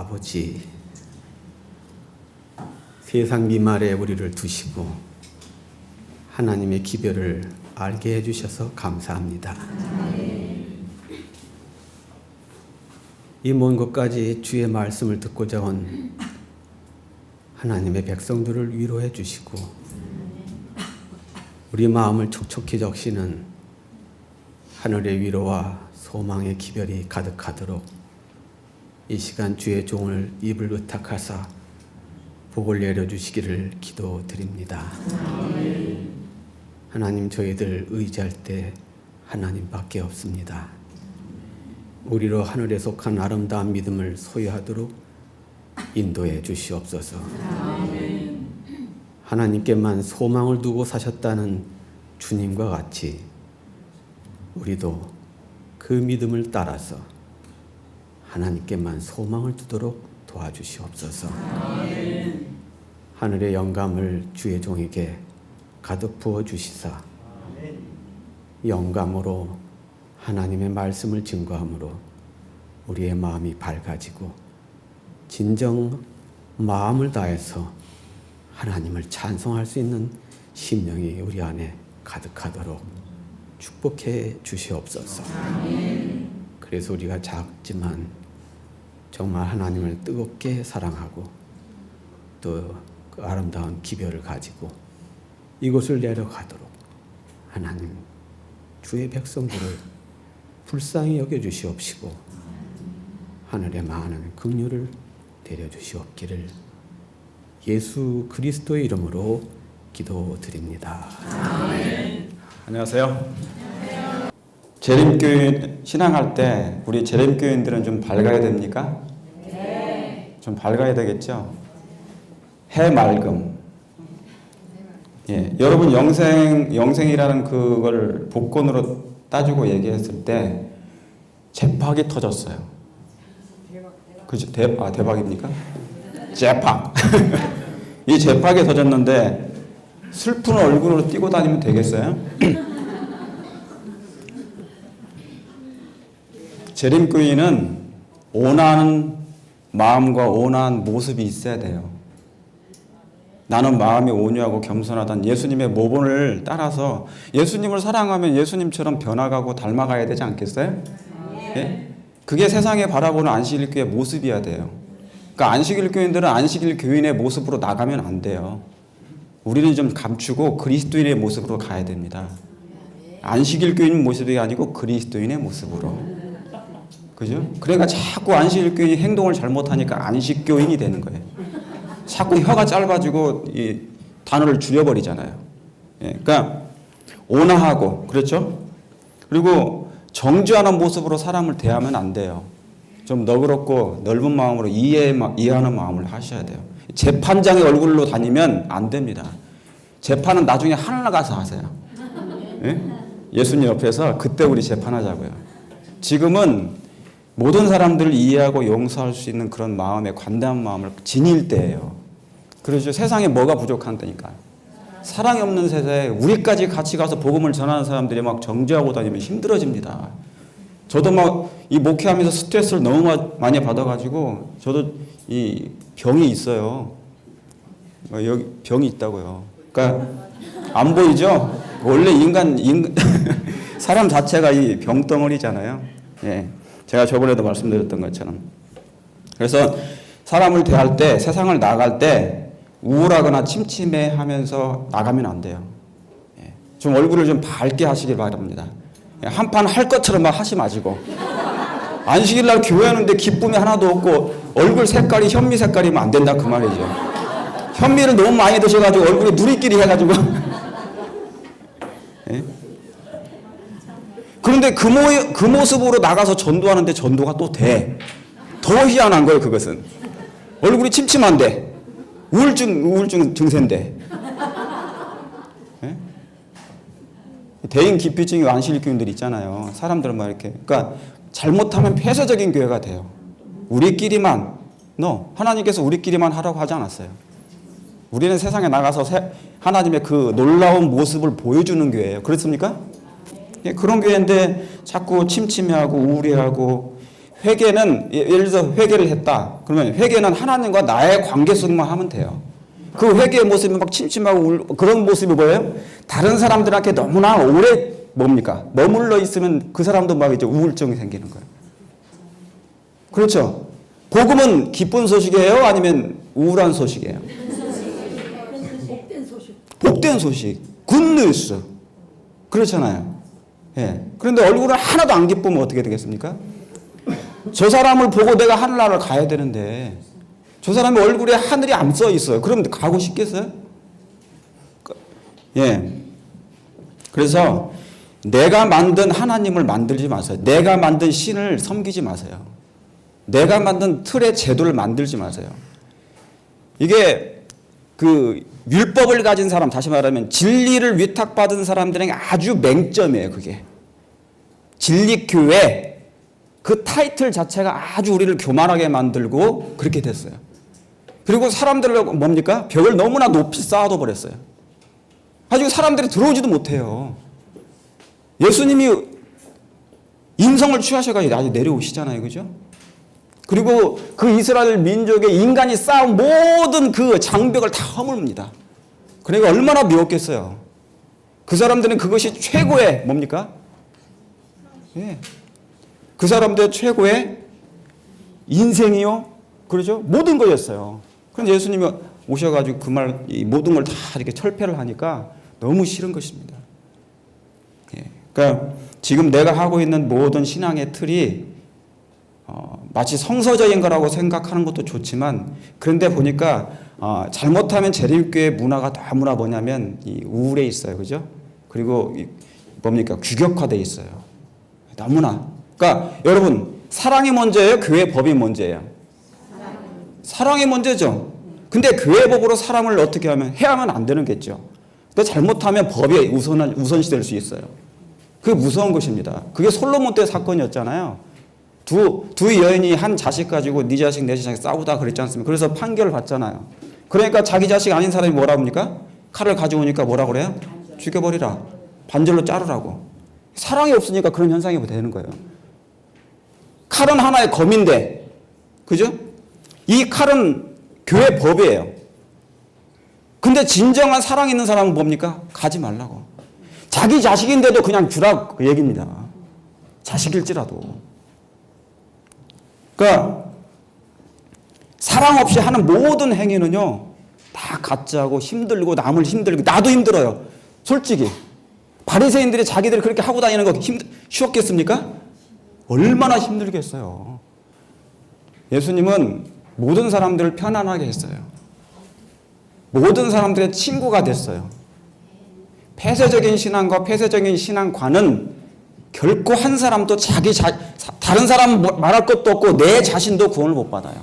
아버지, 세상 미말에 우리를 두시고 하나님의 기별을 알게 해주셔서 감사합니다. 이 먼 곳까지 주의 말씀을 듣고자 온 하나님의 백성들을 위로해 주시고 우리 마음을 촉촉히 적시는 하늘의 위로와 소망의 기별이 가득하도록 이 시간 주의 종을 입을 의탁하사 복을 내려주시기를 기도드립니다. 하나님, 저희들 의지할 때 하나님밖에 없습니다. 우리로 하늘에 속한 아름다운 믿음을 소유하도록 인도해 주시옵소서. 하나님께만 소망을 두고 사셨다는 주님과 같이 우리도 그 믿음을 따라서 하나님께만 소망을 두도록 도와주시옵소서. 하늘의 영감을 주의 종에게 가득 부어 주시사 영감으로 하나님의 말씀을 증거함으로 우리의 마음이 밝아지고 진정 마음을 다해서 하나님을 찬송할 수 있는 심령이 우리 안에 가득하도록 축복해 주시옵소서. 그래서 우리가 작지만 정말 하나님을 뜨겁게 사랑하고 또 그 아름다운 기별을 가지고 이곳을 내려가도록 하나님 주의 백성들을 불쌍히 여겨주시옵시고 하늘의 많은 긍휼을 내려주시옵기를 예수 그리스도의 이름으로 기도드립니다. 아멘. 안녕하세요. 재림교인 신앙할 때 우리 재림교인들은 좀 밝아야 됩니까? 네. 좀 밝아야 되겠죠? 해맑음. 예, 여러분 영생이라는 그걸 복권으로 따지고 얘기했을 때 재팍이 터졌어요. 그죠? 대박입니까? 재팍. 이 재팍이 터졌는데 슬픈 얼굴로 뛰고 다니면 되겠어요? 재림교인은 온화한 마음과 온화한 모습이 있어야 돼요. 나는 마음이 온유하고 겸손하다는 예수님의 모본을 따라서 예수님을 사랑하면 예수님처럼 변화가고 닮아가야 되지 않겠어요? 예? 그게 세상에 바라보는 안식일 교회의 모습이어야 돼요. 그러니까 안식일 교인들은 안식일 교인의 모습으로 나가면 안 돼요. 우리는 좀 감추고 그리스도인의 모습으로 가야 됩니다. 안식일 교인 모습이 아니고 그리스도인의 모습으로. 그죠? 그러니까 자꾸 안식일 교인이 행동을 잘못하니까 안식 교인이 되는 거예요. 자꾸 혀가 짧아지고 이 단어를 줄여버리잖아요. 예, 그러니까 온화하고 그렇죠? 그리고 정죄하는 모습으로 사람을 대하면 안 돼요. 좀 너그럽고 넓은 마음으로 이해하는 마음을 하셔야 돼요. 재판장의 얼굴로 다니면 안 됩니다. 재판은 나중에 하늘 나가서 하세요. 예? 예수님 옆에서 그때 우리 재판하자고요. 지금은 모든 사람들을 이해하고 용서할 수 있는 그런 마음에 관대한 마음을 지닐 때예요. 그렇죠. 세상에 뭐가 부족한 때니까. 사랑이 없는 세상에 우리까지 같이 가서 복음을 전하는 사람들이 막 정죄하고 다니면 힘들어집니다. 저도 막 이 목회하면서 스트레스를 너무 많이 받아가지고 저도 이 병이 있어요. 여기 병이 있다고요. 그러니까 안 보이죠? 원래 인간 사람 자체가 이 병덩어리잖아요. 예. 제가 저번에도 말씀드렸던 것처럼. 그래서 사람을 대할 때, 세상을 나갈 때 우울하거나 침침해하면서 나가면 안 돼요. 예. 좀 얼굴을 좀 밝게 하시길 바랍니다. 한판 할 것처럼 막 하지 마시고. 안식일 날 교회 하는데 기쁨이 하나도 없고 얼굴 색깔이 현미 색깔이면 안 된다 그 말이죠. 현미를 너무 많이 드셔가지고 얼굴에 누리끼리 해가지고. 예? 그런데 그 모습으로 나가서 전도하는데 전도가 또 돼. 더 희한한 거예요, 그것은. 얼굴이 침침한데, 우울증 증세인데. 예? 대인 기피증이 안식일 교인들 있잖아요. 사람들은 막 이렇게. 그러니까 잘못하면 폐쇄적인 교회가 돼요. 우리끼리만, 하나님께서 우리끼리만 하라고 하지 않았어요. 우리는 세상에 나가서 하나님의 그 놀라운 모습을 보여주는 교회예요. 그렇습니까? 그런 교회인데 자꾸 침침해하고 우울해하고 회개는 예를 들어서 회개를 했다. 그러면 회개는 하나님과 나의 관계 속만 하면 돼요. 그 회개의 모습이 막 침침하고 그런 모습이 뭐예요? 다른 사람들한테 너무나 오래 뭡니까? 머물러 있으면 그 사람도 막 이제 우울증이 생기는 거예요. 그렇죠? 복음은 기쁜 소식이에요? 아니면 우울한 소식이에요? 복된 소식. 복된 소식. 굿뉴스. 그렇잖아요. 예. 그런데 얼굴은 하나도 안 기쁘면 어떻게 되겠습니까? 저 사람을 보고 내가 하늘나라를 가야 되는데 저 사람의 얼굴에 하늘이 안 써 있어요. 그럼 가고 싶겠어요? 예. 그래서 내가 만든 하나님을 만들지 마세요. 내가 만든 신을 섬기지 마세요. 내가 만든 틀의 제도를 만들지 마세요. 이게 그 율법을 가진 사람, 다시 말하면 진리를 위탁받은 사람들에게 아주 맹점이에요. 그게 진리교회 그 타이틀 자체가 아주 우리를 교만하게 만들고 그렇게 됐어요. 그리고 사람들을 뭡니까? 벽을 너무나 높이 쌓아둬 버렸어요. 아주 사람들이 들어오지도 못해요. 예수님이 인성을 취하셔가지고 아주 내려오시잖아요. 그죠? 그리고 그 이스라엘 민족의 인간이 쌓은 모든 그 장벽을 다 허물입니다. 그러니까 얼마나 미웠겠어요. 그 사람들은 그것이 최고의 뭡니까? 예. 그 사람들 최고의 인생이요. 그러죠? 모든 거였어요. 그런데 예수님이 오셔가지고 그 말, 이 모든 걸 다 이렇게 철폐를 하니까 너무 싫은 것입니다. 예. 그러니까 지금 내가 하고 있는 모든 신앙의 틀이 마치 성서적인 거라고 생각하는 것도 좋지만 그런데 보니까 잘못하면 재림교회 문화가 너무나 뭐냐면 이 우울해 있어요. 그죠? 그리고 뭡니까? 규격화돼 있어요. 너무나. 그러니까 여러분 사랑이 먼저예요? 교회 법이 먼저예요? 사랑이 먼저죠. 근데 교회 법으로 사람을 어떻게 해야만 안 되는 겠죠. 근데 잘못하면 법이 우선시 될 수 있어요. 그게 무서운 것입니다. 그게 솔로몬 때 사건이었잖아요. 두 여인이 한 자식 가지고 네 자식 내 자식 싸우다 그랬지 않습니까? 그래서 판결을 받잖아요. 그러니까 자기 자식 아닌 사람이 뭐라 합니까? 칼을 가져오니까 뭐라 그래요? 죽여버리라. 반절로 자르라고. 사랑이 없으니까 그런 현상이 되는 거예요. 칼은 하나의 검인데, 그죠? 이 칼은 교회 법이에요. 근데 진정한 사랑 있는 사람은 뭡니까? 가지 말라고. 자기 자식인데도 그냥 주라 그 얘기입니다. 자식일지라도. 그러니까 사랑 없이 하는 모든 행위는요 다 가짜고 힘들고 남을 힘들고 나도 힘들어요. 솔직히 바리새인들이 자기들이 그렇게 하고 다니는 거 쉬웠겠습니까? 얼마나 힘들겠어요. 예수님은 모든 사람들을 편안하게 했어요. 모든 사람들의 친구가 됐어요. 폐쇄적인 신앙과 폐쇄적인 신앙관은 결코 한 사람도 다른 사람 말할 것도 없고 내 자신도 구원을 못 받아요.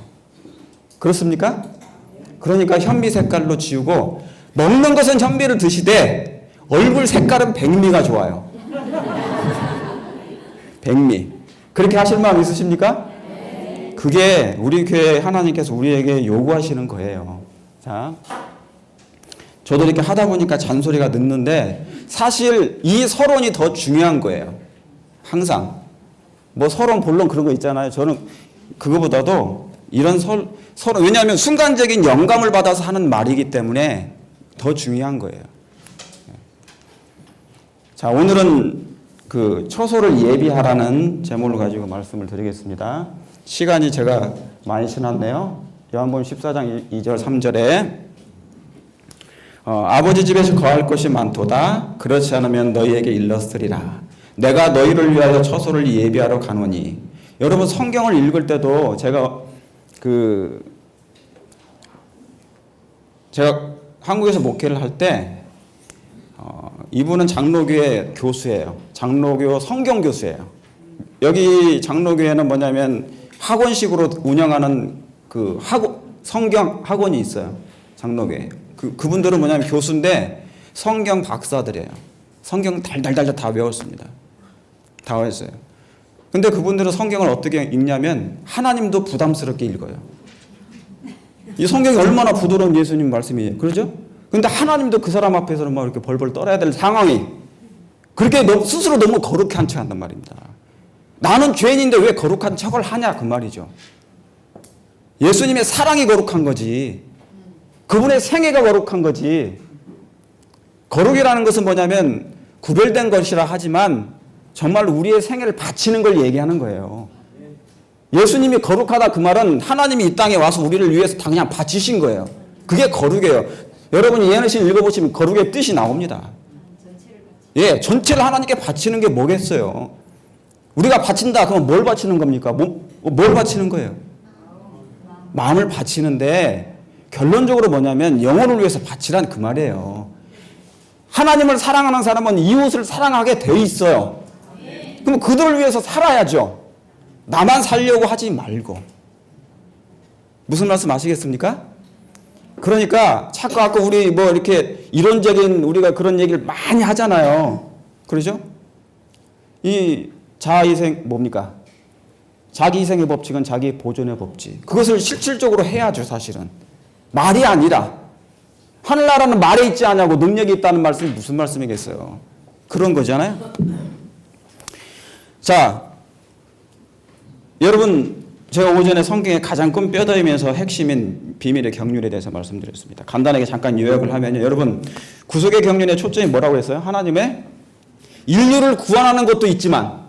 그렇습니까? 그러니까 현미 색깔로 지우고 먹는 것은 현미를 드시되 얼굴 색깔은 백미가 좋아요. 백미. 그렇게 하실 마음 있으십니까? 그게 우리 교회 하나님께서 우리에게 요구하시는 거예요. 자, 저도 이렇게 하다 보니까 잔소리가 늦는데 사실 이 서론이 더 중요한 거예요. 항상 뭐 서론 본론 그런 거 있잖아요. 저는 그거보다도 이런 서론 왜냐하면 순간적인 영감을 받아서 하는 말이기 때문에 더 중요한 거예요. 자, 오늘은 그 처소를 예비하라는 제목을 가지고 말씀을 드리겠습니다. 시간이 제가 많이 지났네요. 요한복음 14장 2절 3절에 아버지 집에서 거할 것이 많도다. 그렇지 않으면 너희에게 일렀으리라. 내가 너희를 위하여 처소를 예비하러 가노니. 여러분 성경을 읽을 때도 제가 한국에서 목회를 할 때 이분은 장로교회 교수예요. 장로교 성경 교수예요. 여기 장로교회는 뭐냐면 학원식으로 운영하는 그 성경 학원이 있어요. 장로교회. 그분들은 뭐냐면 교수인데 성경 박사들이에요. 성경 달달달 다 외웠습니다. 다 외웠어요. 근데 그분들은 성경을 어떻게 읽냐면 하나님도 부담스럽게 읽어요. 이 성경이 얼마나 부드러운 예수님 말씀이에요. 그러죠? 근데 하나님도 그 사람 앞에서는 막 이렇게 벌벌 떨어야 될 상황이 그렇게 스스로 너무 거룩해 한척 한단 말입니다. 나는 죄인인데 왜 거룩한 척을 하냐 그 말이죠. 예수님의 사랑이 거룩한 거지. 그분의 생애가 거룩한 거지. 거룩이라는 것은 뭐냐면 구별된 것이라 하지만 정말 우리의 생애를 바치는 걸 얘기하는 거예요. 예수님이 거룩하다 그 말은 하나님이 이 땅에 와서 우리를 위해서 다 그냥 바치신 거예요. 그게 거룩이에요. 여러분이 예언신 읽어보시면 거룩의 뜻이 나옵니다. 예, 전체를 하나님께 바치는 게 뭐겠어요? 우리가 바친다 그러면 뭘 바치는 겁니까? 뭘 바치는 거예요? 마음을 바치는데 결론적으로 뭐냐면 영혼을 위해서 바치란 그 말이에요. 하나님을 사랑하는 사람은 이웃을 사랑하게 돼 있어요. 그럼 그들을 위해서 살아야죠. 나만 살려고 하지 말고. 무슨 말씀 아시겠습니까? 그러니까 자꾸 아까 우리 뭐 이렇게 이론적인 우리가 그런 얘기를 많이 하잖아요. 그러죠? 이 자아희생 뭡니까? 자기희생의 법칙은 자기 보존의 법칙. 그것을 실질적으로 해야죠, 사실은. 말이 아니라. 하늘나라는 말에 있지 않냐고 능력이 있다는 말씀이 무슨 말씀이겠어요? 그런 거잖아요. 자, 여러분 제가 오전에 성경에 가장 큰 뼈다귀면서 핵심인 비밀의 경륜에 대해서 말씀드렸습니다. 간단하게 잠깐 요약을 하면요. 여러분 구속의 경륜의 초점이 뭐라고 했어요? 하나님의 인류를 구원하는 것도 있지만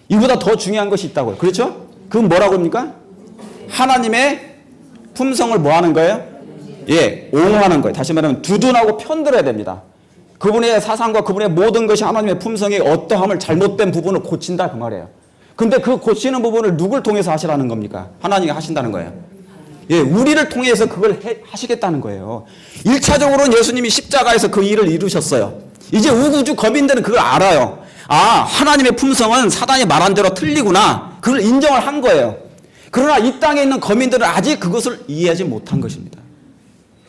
이보다 더 중요한 것이 있다고요. 그렇죠? 그건 뭐라고 합니까? 하나님의 품성을 뭐 하는 거예요? 예, 옹호하는 거예요. 다시 말하면 두둔하고 편들어야 됩니다. 그분의 사상과 그분의 모든 것이 하나님의 품성의 어떠함을 잘못된 부분을 고친다 그 말이에요. 근데 그 고치는 부분을 누굴 통해서 하시라는 겁니까? 하나님이 하신다는 거예요. 예, 우리를 통해서 그걸 하시겠다는 거예요. 1차적으로는 예수님이 십자가에서 그 일을 이루셨어요. 이제 우주주 거민들은 그걸 알아요. 아, 하나님의 품성은 사단이 말한 대로 틀리구나. 그걸 인정을 한 거예요. 그러나 이 땅에 있는 거민들은 아직 그것을 이해하지 못한 것입니다.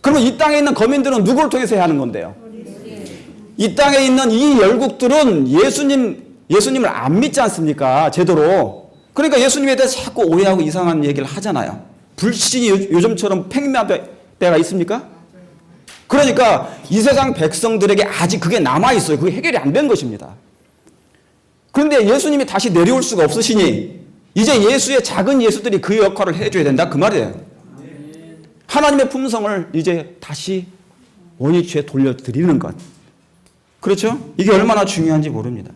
그러면 이 땅에 있는 거민들은 누구를 통해서 해야 하는 건데요? 이 땅에 있는 이 열국들은 예수님을 안 믿지 않습니까? 제대로. 그러니까 예수님에 대해서 자꾸 오해하고 이상한 얘기를 하잖아요. 불신이 요즘처럼 팽배한 때가 있습니까? 그러니까 이 세상 백성들에게 아직 그게 남아있어요. 그게 해결이 안 된 것입니다. 그런데 예수님이 다시 내려올 수가 없으시니 이제 예수의 작은 예수들이 그 역할을 해줘야 된다 그 말이에요. 하나님의 품성을 이제 다시 원위치에 돌려드리는 것. 그렇죠? 이게 얼마나 중요한지 모릅니다.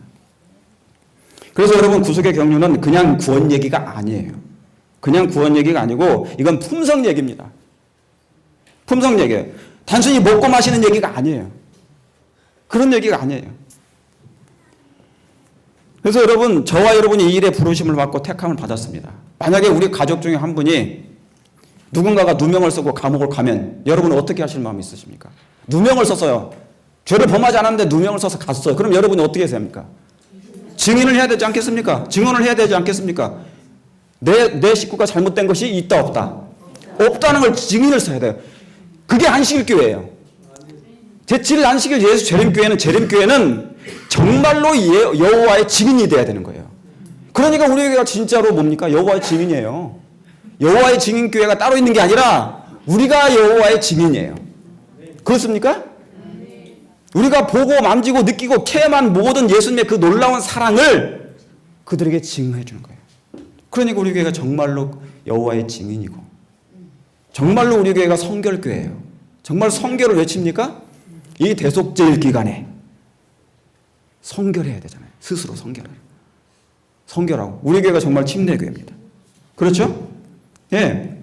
그래서 여러분 구속의 경륜은 그냥 구원 얘기가 아니에요. 그냥 구원 얘기가 아니고 이건 품성 얘기입니다. 품성 얘기예요. 단순히 먹고 마시는 얘기가 아니에요. 그런 얘기가 아니에요. 그래서 여러분 저와 여러분이 이 일에 부르심을 받고 택함을 받았습니다. 만약에 우리 가족 중에 한 분이 누군가가 누명을 쓰고 감옥을 가면 여러분은 어떻게 하실 마음이 있으십니까? 누명을 써서요. 죄를 범하지 않았는데 누명을 써서 갔어요. 그럼 여러분이 어떻게 해야 합니까? 증인을 해야 되지 않겠습니까? 증언을 해야 되지 않겠습니까? 내 식구가 잘못된 것이 있다 없다? 없다는 걸 증인을 써야 돼요. 그게 안식일교회예요. 제7일 안식일 예수 재림교회는 정말로 여호와의 증인이 돼야 되는 거예요. 그러니까 우리 교회가 진짜로 뭡니까? 여호와의 증인이에요. 여호와의 증인교회가 따로 있는 게 아니라 우리가 여호와의 증인이에요. 그렇습니까? 우리가 보고 만지고 느끼고 체험한 모든 예수님의 그 놀라운 사랑을 그들에게 증언해 주는 거예요. 그러니까 우리 교회가 정말로 여호와의 증인이고 정말로 우리 교회가 성결교회예요. 정말 성결을 외칩니까? 이 대속죄일 기간에 성결해야 되잖아요. 스스로 성결하고 우리 교회가 정말 침례교회입니다. 그렇죠? 예.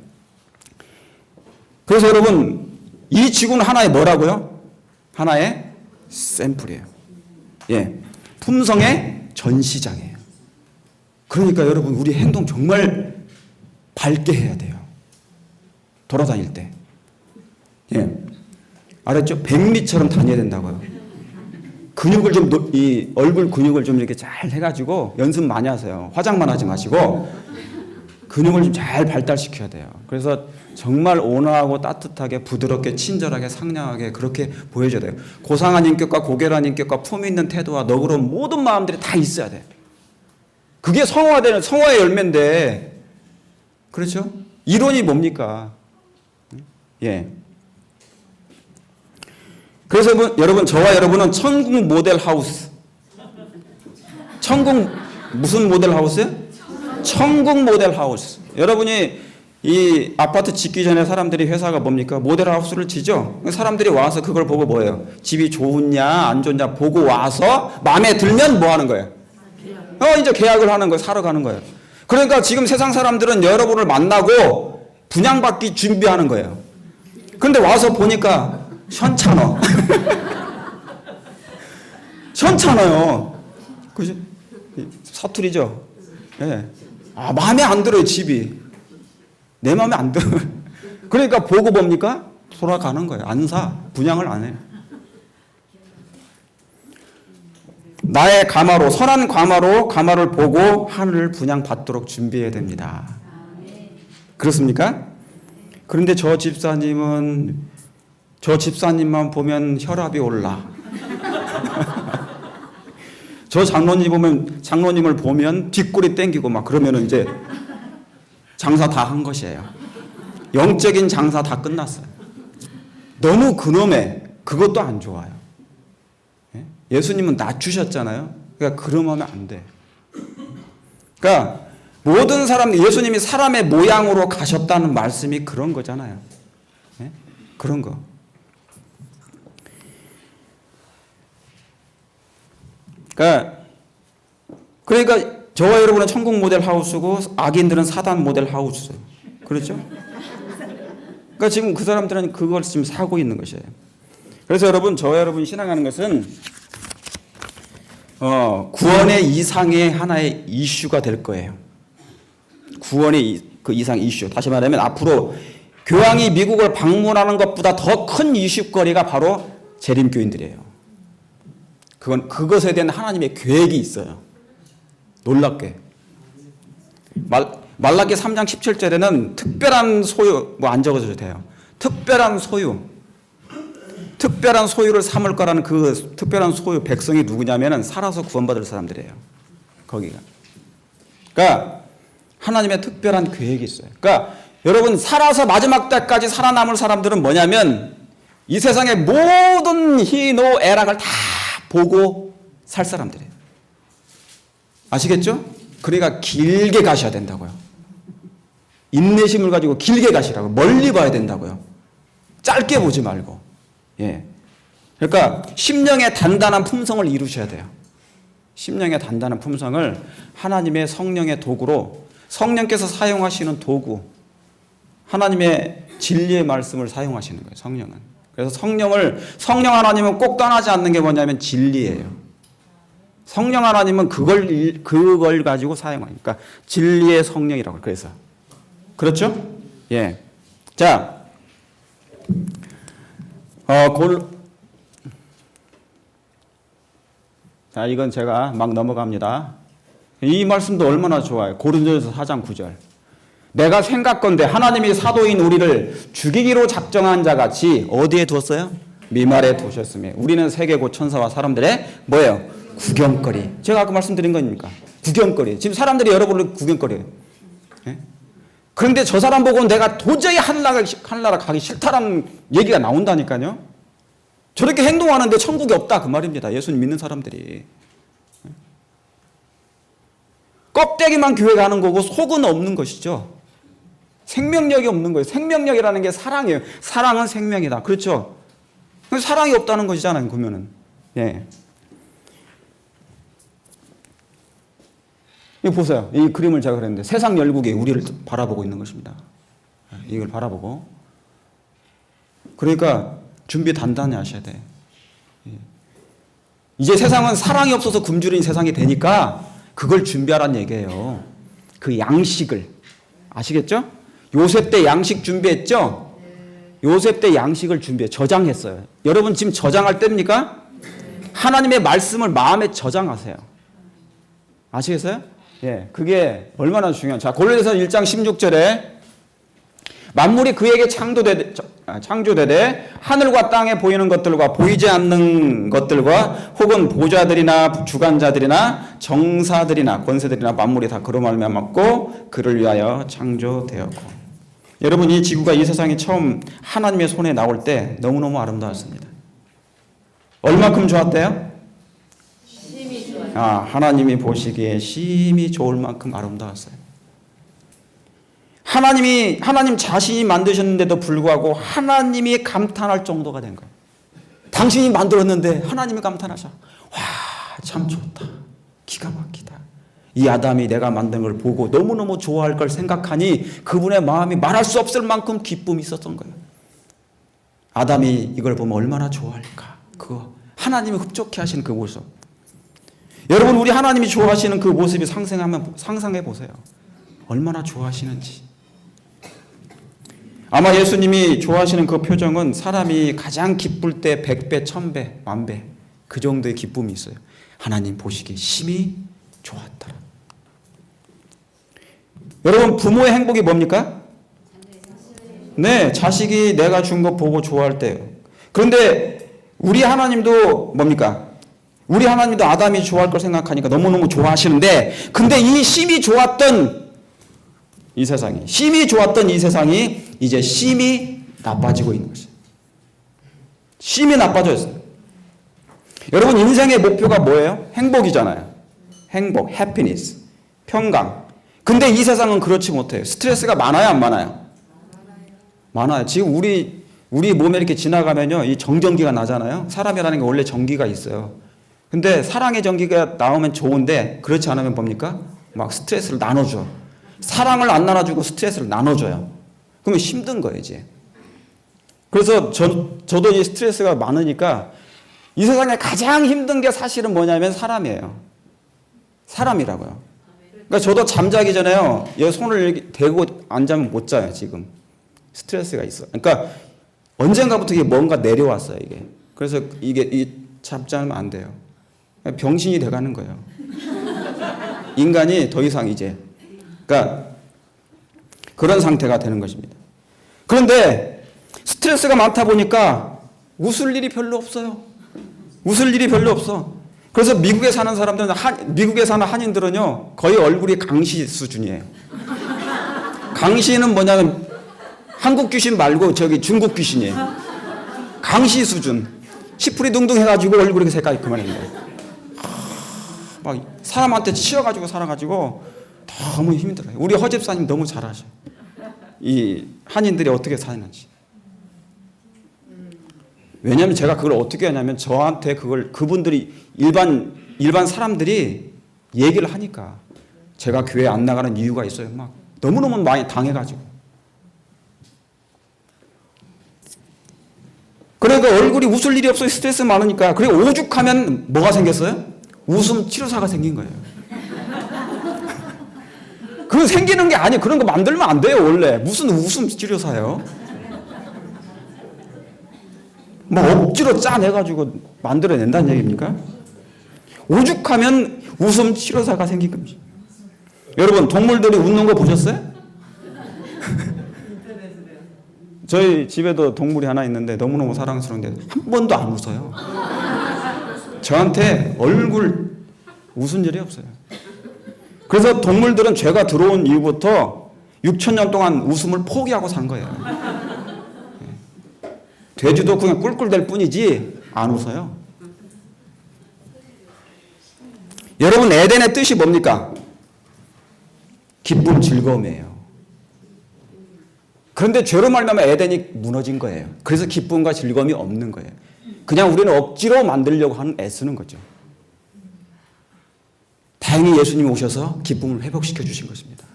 그래서 여러분 이 지구는 하나의 뭐라고요? 하나의 샘플이에요. 예. 품성의 전시장이에요. 그러니까 여러분 우리 행동 정말 밝게 해야 돼요. 돌아다닐 때. 예. 알았죠? 백미처럼 다녀야 된다고요. 근육을 좀, 이 얼굴 근육을 좀 이렇게 잘 해가지고 연습 많이 하세요. 화장만 하지 마시고 근육을 좀 잘 발달시켜야 돼요. 그래서 정말 온화하고 따뜻하게 부드럽게 친절하게 상냥하게 그렇게 보여줘야 돼요. 고상한 인격과 고결한 인격과 품 있는 태도와 너그러운 모든 마음들이 다 있어야 돼요. 그게 성화되는 성화의 열매인데 그렇죠? 이론이 뭡니까? 예. 그래서 여러분 저와 여러분은 천국 모델 하우스. 천국 무슨 모델 하우스요? 천국 모델 하우스. 여러분이 이 아파트 짓기 전에 사람들이 회사가 뭡니까? 모델 하우스를 지죠. 사람들이 와서 그걸 보고 뭐예요? 집이 좋냐 안 좋냐 보고 와서 마음에 들면 뭐 하는 거예요? 이제 계약을 하는 거예요. 사러 가는 거예요. 그러니까 지금 세상 사람들은 여러분을 만나고 분양받기 준비하는 거예요. 근데 와서 보니까 현찮아. 현찮아요. 그지? 사투리죠. 예. 마음에 안 들어요, 집이. 내 마음에 안 들어요. 그러니까 보고 뭡니까? 돌아가는 거예요. 안 사. 분양을 안 해요. 나의 가마로, 선한 가마를 보고 하늘을 분양받도록 준비해야 됩니다. 그렇습니까? 그런데 저 집사님만 보면 혈압이 올라. 저 장로님을 보면 뒷골이 땡기고 막 그러면은 이제 장사 다 한 것이에요. 영적인 장사 다 끝났어요. 너무 그놈의 그것도 안 좋아요. 예수님은 낮추셨잖아요. 그러니까 그러면 안 돼. 그러니까 모든 예수님이 사람의 모양으로 가셨다는 말씀이 그런 거잖아요. 그런 거. 그러니까 저와 여러분은 천국 모델 하우스고 악인들은 사단 모델 하우스. 그렇죠? 그러니까 지금 그 사람들은 그걸 지금 사고 있는 것이에요. 그래서 여러분, 저와 여러분이 신앙하는 것은 구원의 이상의 하나의 이슈가 될 거예요. 구원의 그 이상 이슈. 다시 말하면 앞으로 교황이 미국을 방문하는 것보다 더 큰 이슈거리가 바로 재림교인들이에요. 그것에 대한 하나님의 계획이 있어요. 놀랍게. 말라기 3장 17절에는 특별한 소유, 안 적어줘도 돼요. 특별한 소유를 삼을 거라는 그 특별한 소유 백성이 누구냐면은 살아서 구원받을 사람들이에요. 거기가. 그러니까 하나님의 특별한 계획이 있어요. 그러니까 여러분 살아서 마지막 때까지 살아남을 사람들은 뭐냐면 이 세상의 모든 희노애락을 다 보고 살 사람들이에요. 아시겠죠? 그러니까 길게 가셔야 된다고요. 인내심을 가지고 길게 가시라고. 멀리 봐야 된다고요. 짧게 보지 말고. 예. 그러니까 심령의 단단한 품성을 이루셔야 돼요. 심령의 단단한 품성을 하나님의 성령의 도구로, 성령께서 사용하시는 도구, 하나님의 진리의 말씀을 사용하시는 거예요. 성령은. 그래서 성령 하나님은 꼭 떠나지 않는 게 뭐냐면 진리예요. 성령 하나님은 그걸 가지고 사용하니까 진리의 성령이라고. 그래서 그렇죠? 예. 자, 자, 이건 제가 막 넘어갑니다. 이 말씀도 얼마나 좋아요. 고린도전서 4장 9절. 내가 생각건대 하나님이 사도인 우리를 죽이기로 작정한 자 같이 어디에 두었어요? 미말에 두셨으며 우리는 세계고 천사와 사람들의 뭐예요? 구경거리. 제가 아까 말씀드린 거니까 구경거리. 지금 사람들이 여러분을 구경거리예요. 예? 그런데 저 사람 보고 내가 도저히 하늘나라 가기 싫다라는 얘기가 나온다니까요. 저렇게 행동하는데 천국이 없다 그 말입니다. 예수님 믿는 사람들이. 껍데기만 교회 가는 거고 속은 없는 것이죠. 생명력이 없는 거예요. 생명력이라는 게 사랑이에요. 사랑은 생명이다. 그렇죠? 사랑이 없다는 것이잖아요. 그러면은. 예. 이거 보세요. 이 그림을 제가 그랬는데 세상 열국이 우리를 바라보고 있는 것입니다. 이걸 바라보고. 그러니까 준비 단단히 하셔야 돼. 이제 세상은 사랑이 없어서 굶주린 세상이 되니까 그걸 준비하라는 얘기예요. 그 양식을. 아시겠죠? 요셉 때 양식 준비했죠? 요셉 때 양식을 저장했어요. 여러분 지금 저장할 때입니까? 하나님의 말씀을 마음에 저장하세요. 아시겠어요? 예, 그게 얼마나 중요한. 자, 골로새서 1장 16절에 만물이 그에게 창조되되 하늘과 땅에 보이는 것들과 보이지 않는 것들과 혹은 보좌들이나 주관자들이나 정사들이나 권세들이나 만물이 다 그로 말미암았고 그를 위하여 창조되었고. 여러분 이 지구가 이 세상이 처음 하나님의 손에 나올 때 너무너무 아름다웠습니다. 얼마큼 좋았대요? 심히 좋았어요. 하나님이 보시기에 심히 좋을 만큼 아름다웠어요. 하나님 자신이 만드셨는데도 불구하고 하나님이 감탄할 정도가 된 거예요. 당신이 만들었는데 하나님이 감탄하셔. 와, 참 좋다. 기가 막히다. 이 아담이 내가 만든 걸 보고 너무너무 좋아할 걸 생각하니 그분의 마음이 말할 수 없을 만큼 기쁨이 있었던 거예요. 아담이 이걸 보면 얼마나 좋아할까. 그거 하나님이 흡족해 하시는 그 모습. 여러분, 우리 하나님이 좋아하시는 그 모습이 상상해 보세요. 얼마나 좋아하시는지. 아마 예수님이 좋아하시는 그 표정은 사람이 가장 기쁠 때 100배, 1000배, 10,000배 그 정도의 기쁨이 있어요. 하나님 보시기에 심히 좋았더라. 여러분, 부모의 행복이 뭡니까? 네, 자식이 내가 준 거 보고 좋아할 때예요. 그런데 우리 하나님도 뭡니까? 우리 하나님도 아담이 좋아할 걸 생각하니까 너무너무 좋아하시는데, 근데 이 심히 좋았던 이 세상이 이제 심히 나빠지고 있는 것이에요. 심히 나빠졌어요. 여러분, 인생의 목표가 뭐예요? 행복이잖아요. 행복, 해피니스, 평강. 근데 이 세상은 그렇지 못해요. 스트레스가 많아요, 안 많아요? 많아요. 지금 우리 몸에 이렇게 지나가면요, 이 정전기가 나잖아요. 사람이라는 게 원래 전기가 있어요. 근데 사랑의 전기가 나오면 좋은데 그렇지 않으면 뭡니까? 막 스트레스를 나눠줘. 사랑을 안 나눠주고 스트레스를 나눠줘요. 그러면 힘든 거예요, 이제. 그래서 저도 이 스트레스가 많으니까 이 세상에 가장 힘든 게 사실은 뭐냐면 사람이에요. 사람이라고요. 그러니까 저도 잠자기 전에요, 여기 손을 이렇게 대고 앉으면 못 자요, 지금. 스트레스가 있어. 그러니까 언젠가부터 이게 뭔가 내려왔어요, 이게. 그래서 이게 잡지 않으면 안 돼요. 병신이 돼가는 거예요. 인간이 더 이상 이제. 그러니까 그런 상태가 되는 것입니다. 그런데 스트레스가 많다 보니까 웃을 일이 별로 없어요. 웃을 일이 별로 없어. 그래서 미국에 사는 사람들은 미국에 사는 한인들은요, 거의 얼굴이 강시 수준이에요. 강시는 뭐냐면 한국 귀신 말고 저기 중국 귀신이에요. 강시 수준. 시프리둥둥 해가지고 얼굴이 색깔이 그만해요. 막 사람한테 치여가지고 살아가지고 너무 힘들어요. 우리 허 집사님 너무 잘하셔. 이 한인들이 어떻게 사는지. 왜냐하면 제가 그걸 어떻게 하냐면 저한테 그분들이 일반 사람들이 얘기를 하니까 제가 교회 안 나가는 이유가 있어요. 막 너무너무 많이 당해가지고. 그러니까 얼굴이 웃을 일이 없어요. 스트레스 많으니까. 그리고 오죽하면 뭐가 생겼어요? 웃음 치료사가 생긴 거예요. 그거 생기는 게 아니에요. 그런 거 만들면 안 돼요, 원래. 무슨 웃음 치료사예요? 뭐 억지로 짜내가지고 만들어낸다는 얘기입니까? 오죽하면 웃음 치료사가 생긴 겁니다. 여러분, 동물들이 웃는 거 보셨어요? 저희 집에도 동물이 하나 있는데 너무너무 사랑스러운데 한 번도 안 웃어요. 저한테 얼굴 웃은 일이 없어요. 그래서 동물들은 죄가 들어온 이후부터 6,000년 동안 웃음을 포기하고 산 거예요. 돼지도 그냥 꿀꿀댈 뿐이지 안 웃어요. 여러분, 에덴의 뜻이 뭡니까? 기쁨, 즐거움이에요. 그런데 죄로 말미암아 에덴이 무너진 거예요. 그래서 기쁨과 즐거움이 없는 거예요. 그냥 우리는 억지로 만들려고 하는 애쓰는 거죠. 다행히 예수님이 오셔서 기쁨을 회복시켜 주신 것입니다.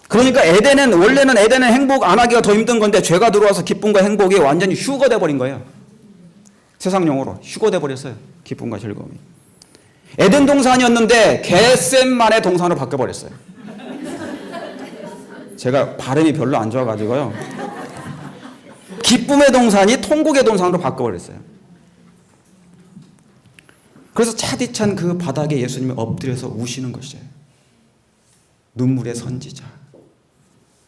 그러니까 원래는 에덴은 행복 안 하기가 더 힘든 건데 죄가 들어와서 기쁨과 행복이 완전히 휴거돼 버린 거예요. 세상용어로 휴거돼 버렸어요. 기쁨과 즐거움이. 에덴 동산이었는데 겟셈만의 동산으로 바뀌어 버렸어요. 제가 발음이 별로 안 좋아가지고요. 기쁨의 동산이 통곡의 동산으로 바뀌어 버렸어요. 그래서 차디찬 그 바닥에 예수님이 엎드려서 우시는 것이에요. 눈물의 선지자.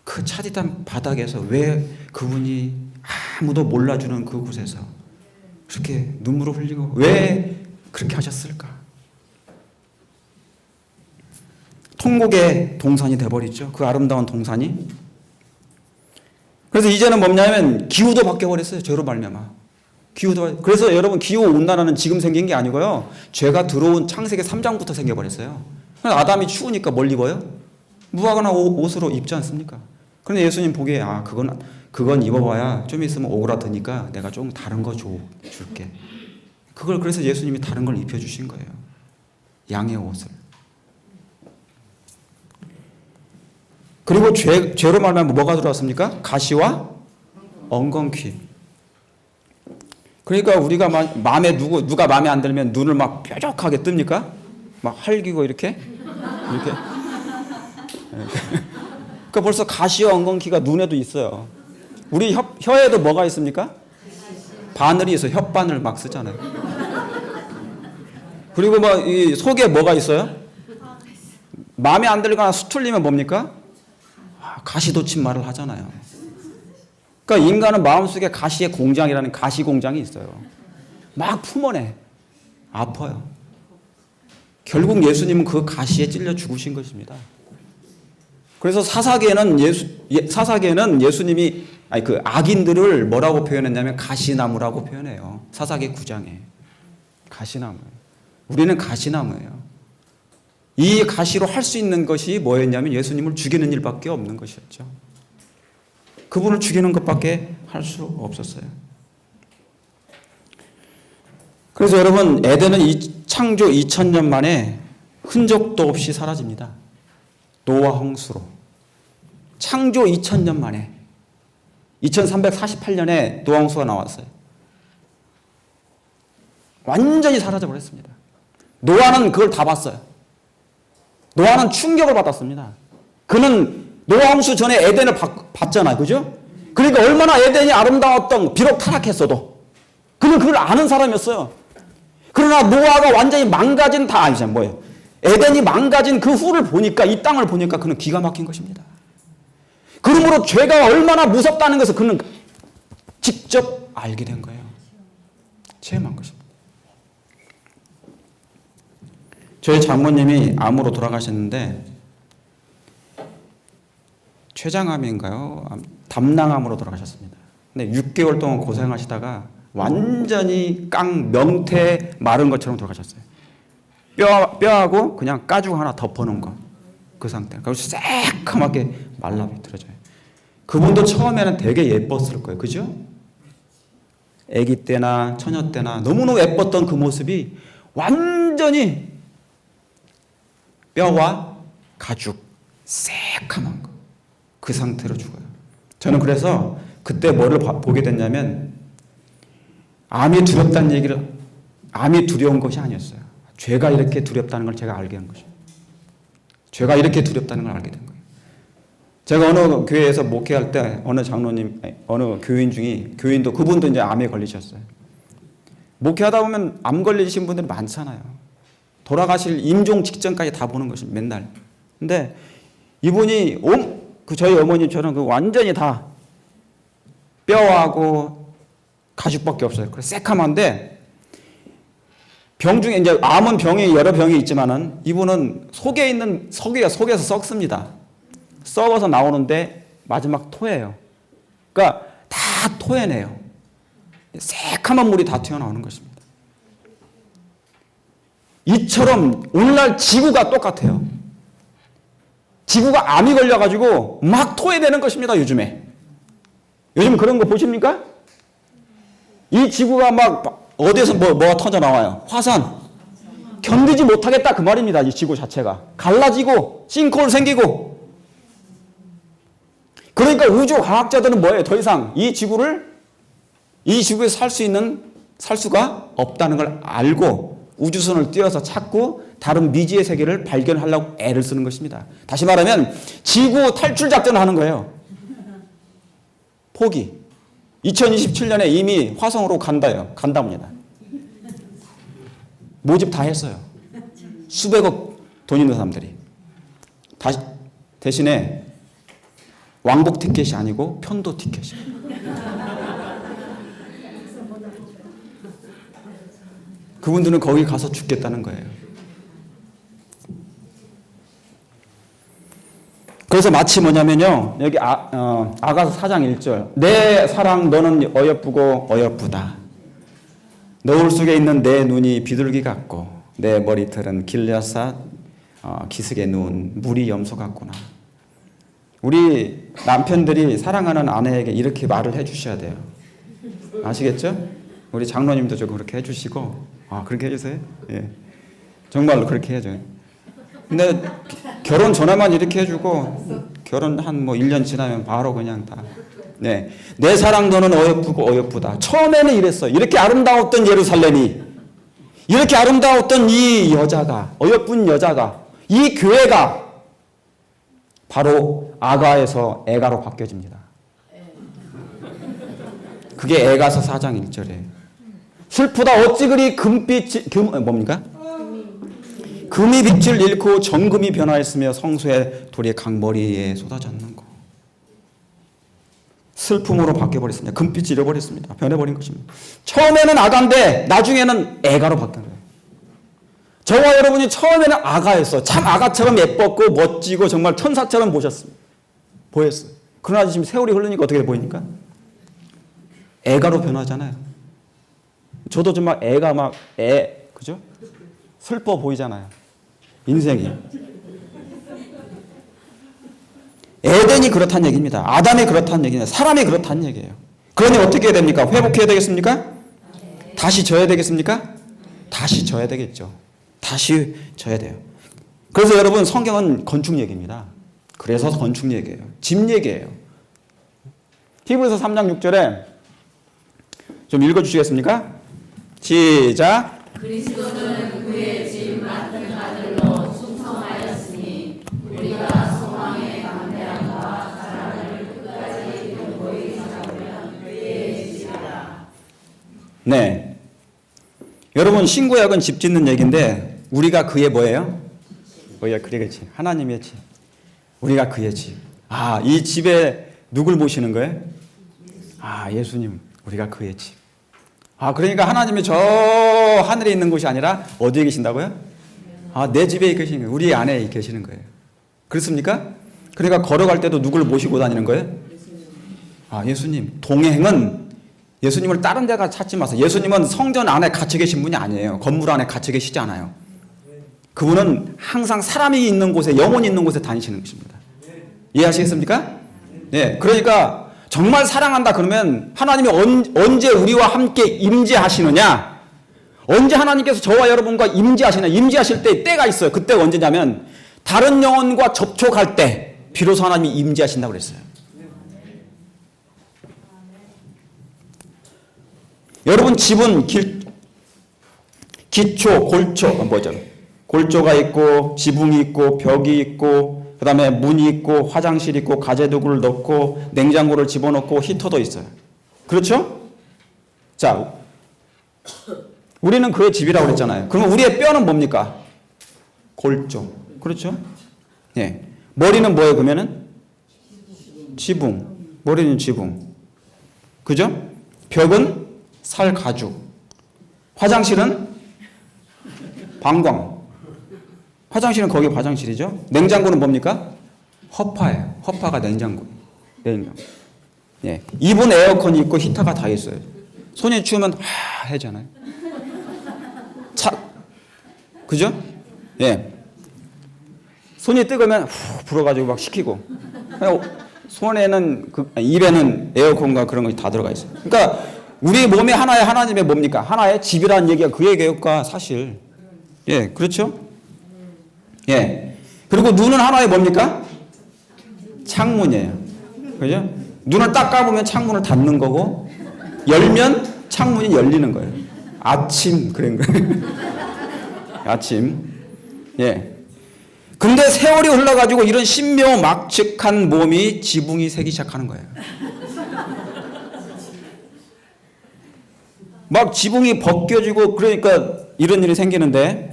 그 차디찬 바닥에서 왜 그분이 아무도 몰라주는 그곳에서 그렇게 눈물을 흘리고 왜 그렇게 하셨을까? 통곡의 동산이 돼버렸죠. 그 아름다운 동산이. 그래서 이제는 뭐냐면 기후도 바뀌어버렸어요. 죄로 말미암아. 그래서 여러분, 기후 온난화는 지금 생긴 게 아니고요. 죄가 들어온 창세기 3장부터 생겨버렸어요. 아담이 추우니까 뭘 입어요? 무화과나 옷으로 입지 않습니까? 그런데 예수님 보기에 그건 입어봐야 좀 있으면 오그라드니까 내가 좀 다른 거 줄게. 그래서 예수님이 다른 걸 입혀주신 거예요. 양의 옷을. 그리고 죄로 말하면 뭐가 들어왔습니까? 가시와 엉겅퀴. 그러니까 우리가 마음에 누가 마음에 안 들면 눈을 막 뾰족하게 뜹니까? 막 할기고 이렇게. 그러니까 벌써 가시와 엉겅퀴가 눈에도 있어요. 우리 혀에도 뭐가 있습니까? 바늘이 있어요. 혓바늘 막 쓰잖아요. 그리고 이 속에 뭐가 있어요? 마음에 안 들거나 수틀리면 뭡니까? 가시돋친 말을 하잖아요. 그러니까 인간은 마음속에 가시의 공장이라는 가시 공장이 있어요. 막 품어내. 아파요. 결국 예수님은 그 가시에 찔려 죽으신 것입니다. 그래서 사사기에는 예수님이 그 악인들을 뭐라고 표현했냐면 가시나무라고 표현해요. 사사기 9장에. 가시나무. 우리는 가시나무예요. 이 가시로 할 수 있는 것이 뭐였냐면 예수님을 죽이는 일밖에 없는 것이었죠. 그분을 죽이는 것밖에 할 수 없었어요. 그래서 여러분, 에덴은 창조 2000년 만에 흔적도 없이 사라집니다. 노아 홍수로. 창조 2000년 만에 2348년에 노아 홍수가 나왔어요. 완전히 사라져 버렸습니다. 노아는 그걸 다 봤어요. 노아는 충격을 받았습니다. 그는 노아 홍수 전에 에덴을 봤잖아요. 그죠? 그러니까 얼마나 에덴이 아름다웠던, 비록 타락했어도 그는 그걸 아는 사람이었어요. 그러나 노아가 완전히 망가진 에덴이 망가진 그 후를 보니까, 이 땅을 보니까 그는 기가 막힌 것입니다. 그러므로 죄가 얼마나 무섭다는 것을 그는 직접 알게 된 거예요. 체험한 것입니다. 저희 장모님이 암으로 돌아가셨는데, 췌장암인가요? 담낭암으로 돌아가셨습니다. 근데 6개월 동안 고생하시다가 완전히 명태 마른 것처럼 돌아가셨어요. 뼈하고 그냥 가죽 하나 덮어놓은 거. 그 상태. 그래서 새까맣게 말라 비틀어져요. 그분도 처음에는 되게 예뻤을 거예요. 그죠? 아기 때나 처녀 때나 너무너무 예뻤던 그 모습이 완전히 뼈와 가죽, 새까만 거. 그 상태로 죽어요. 저는 그래서 그때 뭐를 보게 됐냐면, 암이 두려운 것이 아니었어요. 죄가 이렇게 두렵다는 걸 제가 알게 한 것이에요. 죄가 이렇게 두렵다는 걸 알게 된 거예요. 제가 어느 교회에서 목회할 때 어느 교인도 그분도 이제 암에 걸리셨어요. 목회하다 보면 암 걸리신 분들이 많잖아요. 돌아가실 임종 직전까지 다 보는 것입니다. 맨날. 근데 이분이 저희 어머님처럼 완전히 다 뼈하고 가죽밖에 없어요. 그래서 새카만데, 병 중에 이제 암은 여러 병이 있지만은 이분은 속에서 썩습니다. 썩어서 나오는데 마지막 토해요. 그러니까 다 토해내요. 새카만 물이 다 튀어나오는 것입니다. 이처럼 오늘날 지구가 똑같아요. 지구가 암이 걸려가지고 막 토해내는 것입니다. 요즘 그런 거 보십니까? 이 지구가 막 어디에서 뭐가 터져 나와요. 화산. 견디지 못하겠다 그 말입니다. 이 지구 자체가. 갈라지고 싱크홀 생기고. 그러니까 우주 과학자들은 뭐예요? 더 이상 이 지구에 살 수가 없다는 걸 알고 우주선을 띄워서 찾고 다른 미지의 세계를 발견하려고 애를 쓰는 것입니다. 다시 말하면 지구 탈출 작전을 하는 거예요. 포기. 2027년에 이미 화성으로 간답니다. 모집 다 했어요. 수백억 돈 있는 사람들이. 대신에 왕복 티켓이 아니고 편도 티켓이에요. 그분들은 거기 가서 죽겠다는 거예요. 그래서 마치 뭐냐면요. 여기 아가서 4장 1절. 내 사랑 너는 어여쁘고 어여쁘다. 너울 속에 있는 내 눈이 비둘기 같고 내 머리털은 길앗아 기슭에 누운 물이 염소 같구나. 우리 남편들이 사랑하는 아내에게 이렇게 말을 해주셔야 돼요. 아시겠죠? 우리 장로님도 좀 그렇게 해주시고, 그렇게 해주세요. 예, 정말로 그렇게 해줘요. 근데 결혼 전에만 이렇게 해주고 결혼 한 1년 지나면 바로 그냥 다. 네, 내 사랑 너는 어여쁘고 어여쁘다. 처음에는 이랬어. 이렇게 아름다웠던 예루살렘이, 이렇게 아름다웠던 이 여자가, 어여쁜 여자가, 이 교회가 바로 아가에서 애가로 바뀌어집니다. 그게 애가서 4장 1절에 슬프다 어찌 그리 뭡니까? 금이 빛을 잃고 정금이 변화했으며 성소의 돌이 강머리에 쏟아졌는 거. 슬픔으로 바뀌어버렸습니다. 금빛이 잃어버렸습니다. 변해버린 것입니다. 처음에는 아가인데 나중에는 애가로 바뀐 거예요. 저와 여러분이 처음에는 아가였어. 참 아가처럼 예뻤고 멋지고 정말 천사처럼 보였어요. 그러나 지금 세월이 흐르니까 어떻게 보입니까? 애가로 변하잖아요. 저도 정말 애가 그죠? 슬퍼 보이잖아요. 인생이. 에덴이 그렇다는 얘기입니다. 아담이 그렇다는 얘기입니다. 사람이 그렇다는 얘기예요. 그러니 어떻게 해야 됩니까? 회복해야 되겠습니까? 다시 져야 되겠습니까? 다시 져야 되겠죠. 다시 져야 돼요. 그래서 여러분 성경은 건축 얘기입니다. 그래서 건축 얘기예요. 집 얘기예요. 히브리서 3장 6절에 좀 읽어주시겠습니까? 시작. 그리스도는 그의 집 맡은 아들로 충성하였으니 우리가 소망의 담대함과 사랑을 끝까지 보이기 잡으면 그의 집이라. 네. 여러분 신구약은 집 짓는 얘기인데 우리가 그의 뭐예요? 우리가 그의 집. 하나님의 집. 우리가 그의 집. 이 집에 누굴 모시는 거예요? 예수님. 우리가 그의 집. 그러니까 하나님이 저 하늘에 있는 곳이 아니라 어디에 계신다고요? 내 집에 계시는 거예요. 우리 안에 계시는 거예요. 그렇습니까? 그러니까 걸어갈 때도 누굴 모시고 다니는 거예요? 예수님. 동행은 예수님을 다른 데가 찾지 마세요. 예수님은 성전 안에 갇혀 계신 분이 아니에요. 건물 안에 갇혀 계시지 않아요. 그분은 항상 사람이 있는 곳에, 영혼이 있는 곳에 다니시는 것입니다. 이해하시겠습니까? 네. 그러니까 정말 사랑한다 그러면 하나님이 언제 우리와 함께 임재하시느냐? 언제 하나님께서 저와 여러분과 임재하시느냐? 임재하실 때가 있어요. 그때가 언제냐면 다른 영혼과 접촉할 때 비로소 하나님이 임재하신다고 그랬어요. 여러분 집은 기초, 골조가 있고 지붕이 있고 벽이 있고 그 다음에 문이 있고 화장실이 있고 가재도구를 넣고 냉장고를 집어넣고 히터도 있어요. 그렇죠? 자, 우리는 그의 집이라고 그랬잖아요. 그러면 우리의 뼈는 뭡니까? 골조. 그렇죠? 예. 머리는 뭐예요, 그러면은? 지붕. 머리는 지붕. 그죠? 벽은 살 가죽. 화장실은 방광. 화장실은 거기 화장실이죠. 냉장고는 뭡니까? 허파예요. 허파가 냉장고. 예. 입은 에어컨이 있고 히터가 다 있어요. 손이 추우면 해잖아요. 그죠? 예. 손이 뜨거우면 불어가지고 막 식히고. 손에는 입에는 에어컨과 그런 것이 다 들어가 있어요. 그러니까 우리 몸에 하나의 하나님의 뭡니까? 하나의 집이라는 얘기가 그 얘기가 사실. 예, 그렇죠? 예. 그리고 눈은 하나의 뭡니까? 창문이에요. 그죠? 눈을 딱 감으면 창문을 닫는 거고, 열면 창문이 열리는 거예요. 아침, 그런 거예요. 아침. 예. 근데 세월이 흘러가지고 이런 신묘막측한 몸이 지붕이 새기 시작하는 거예요. 막 지붕이 벗겨지고 그러니까 이런 일이 생기는데,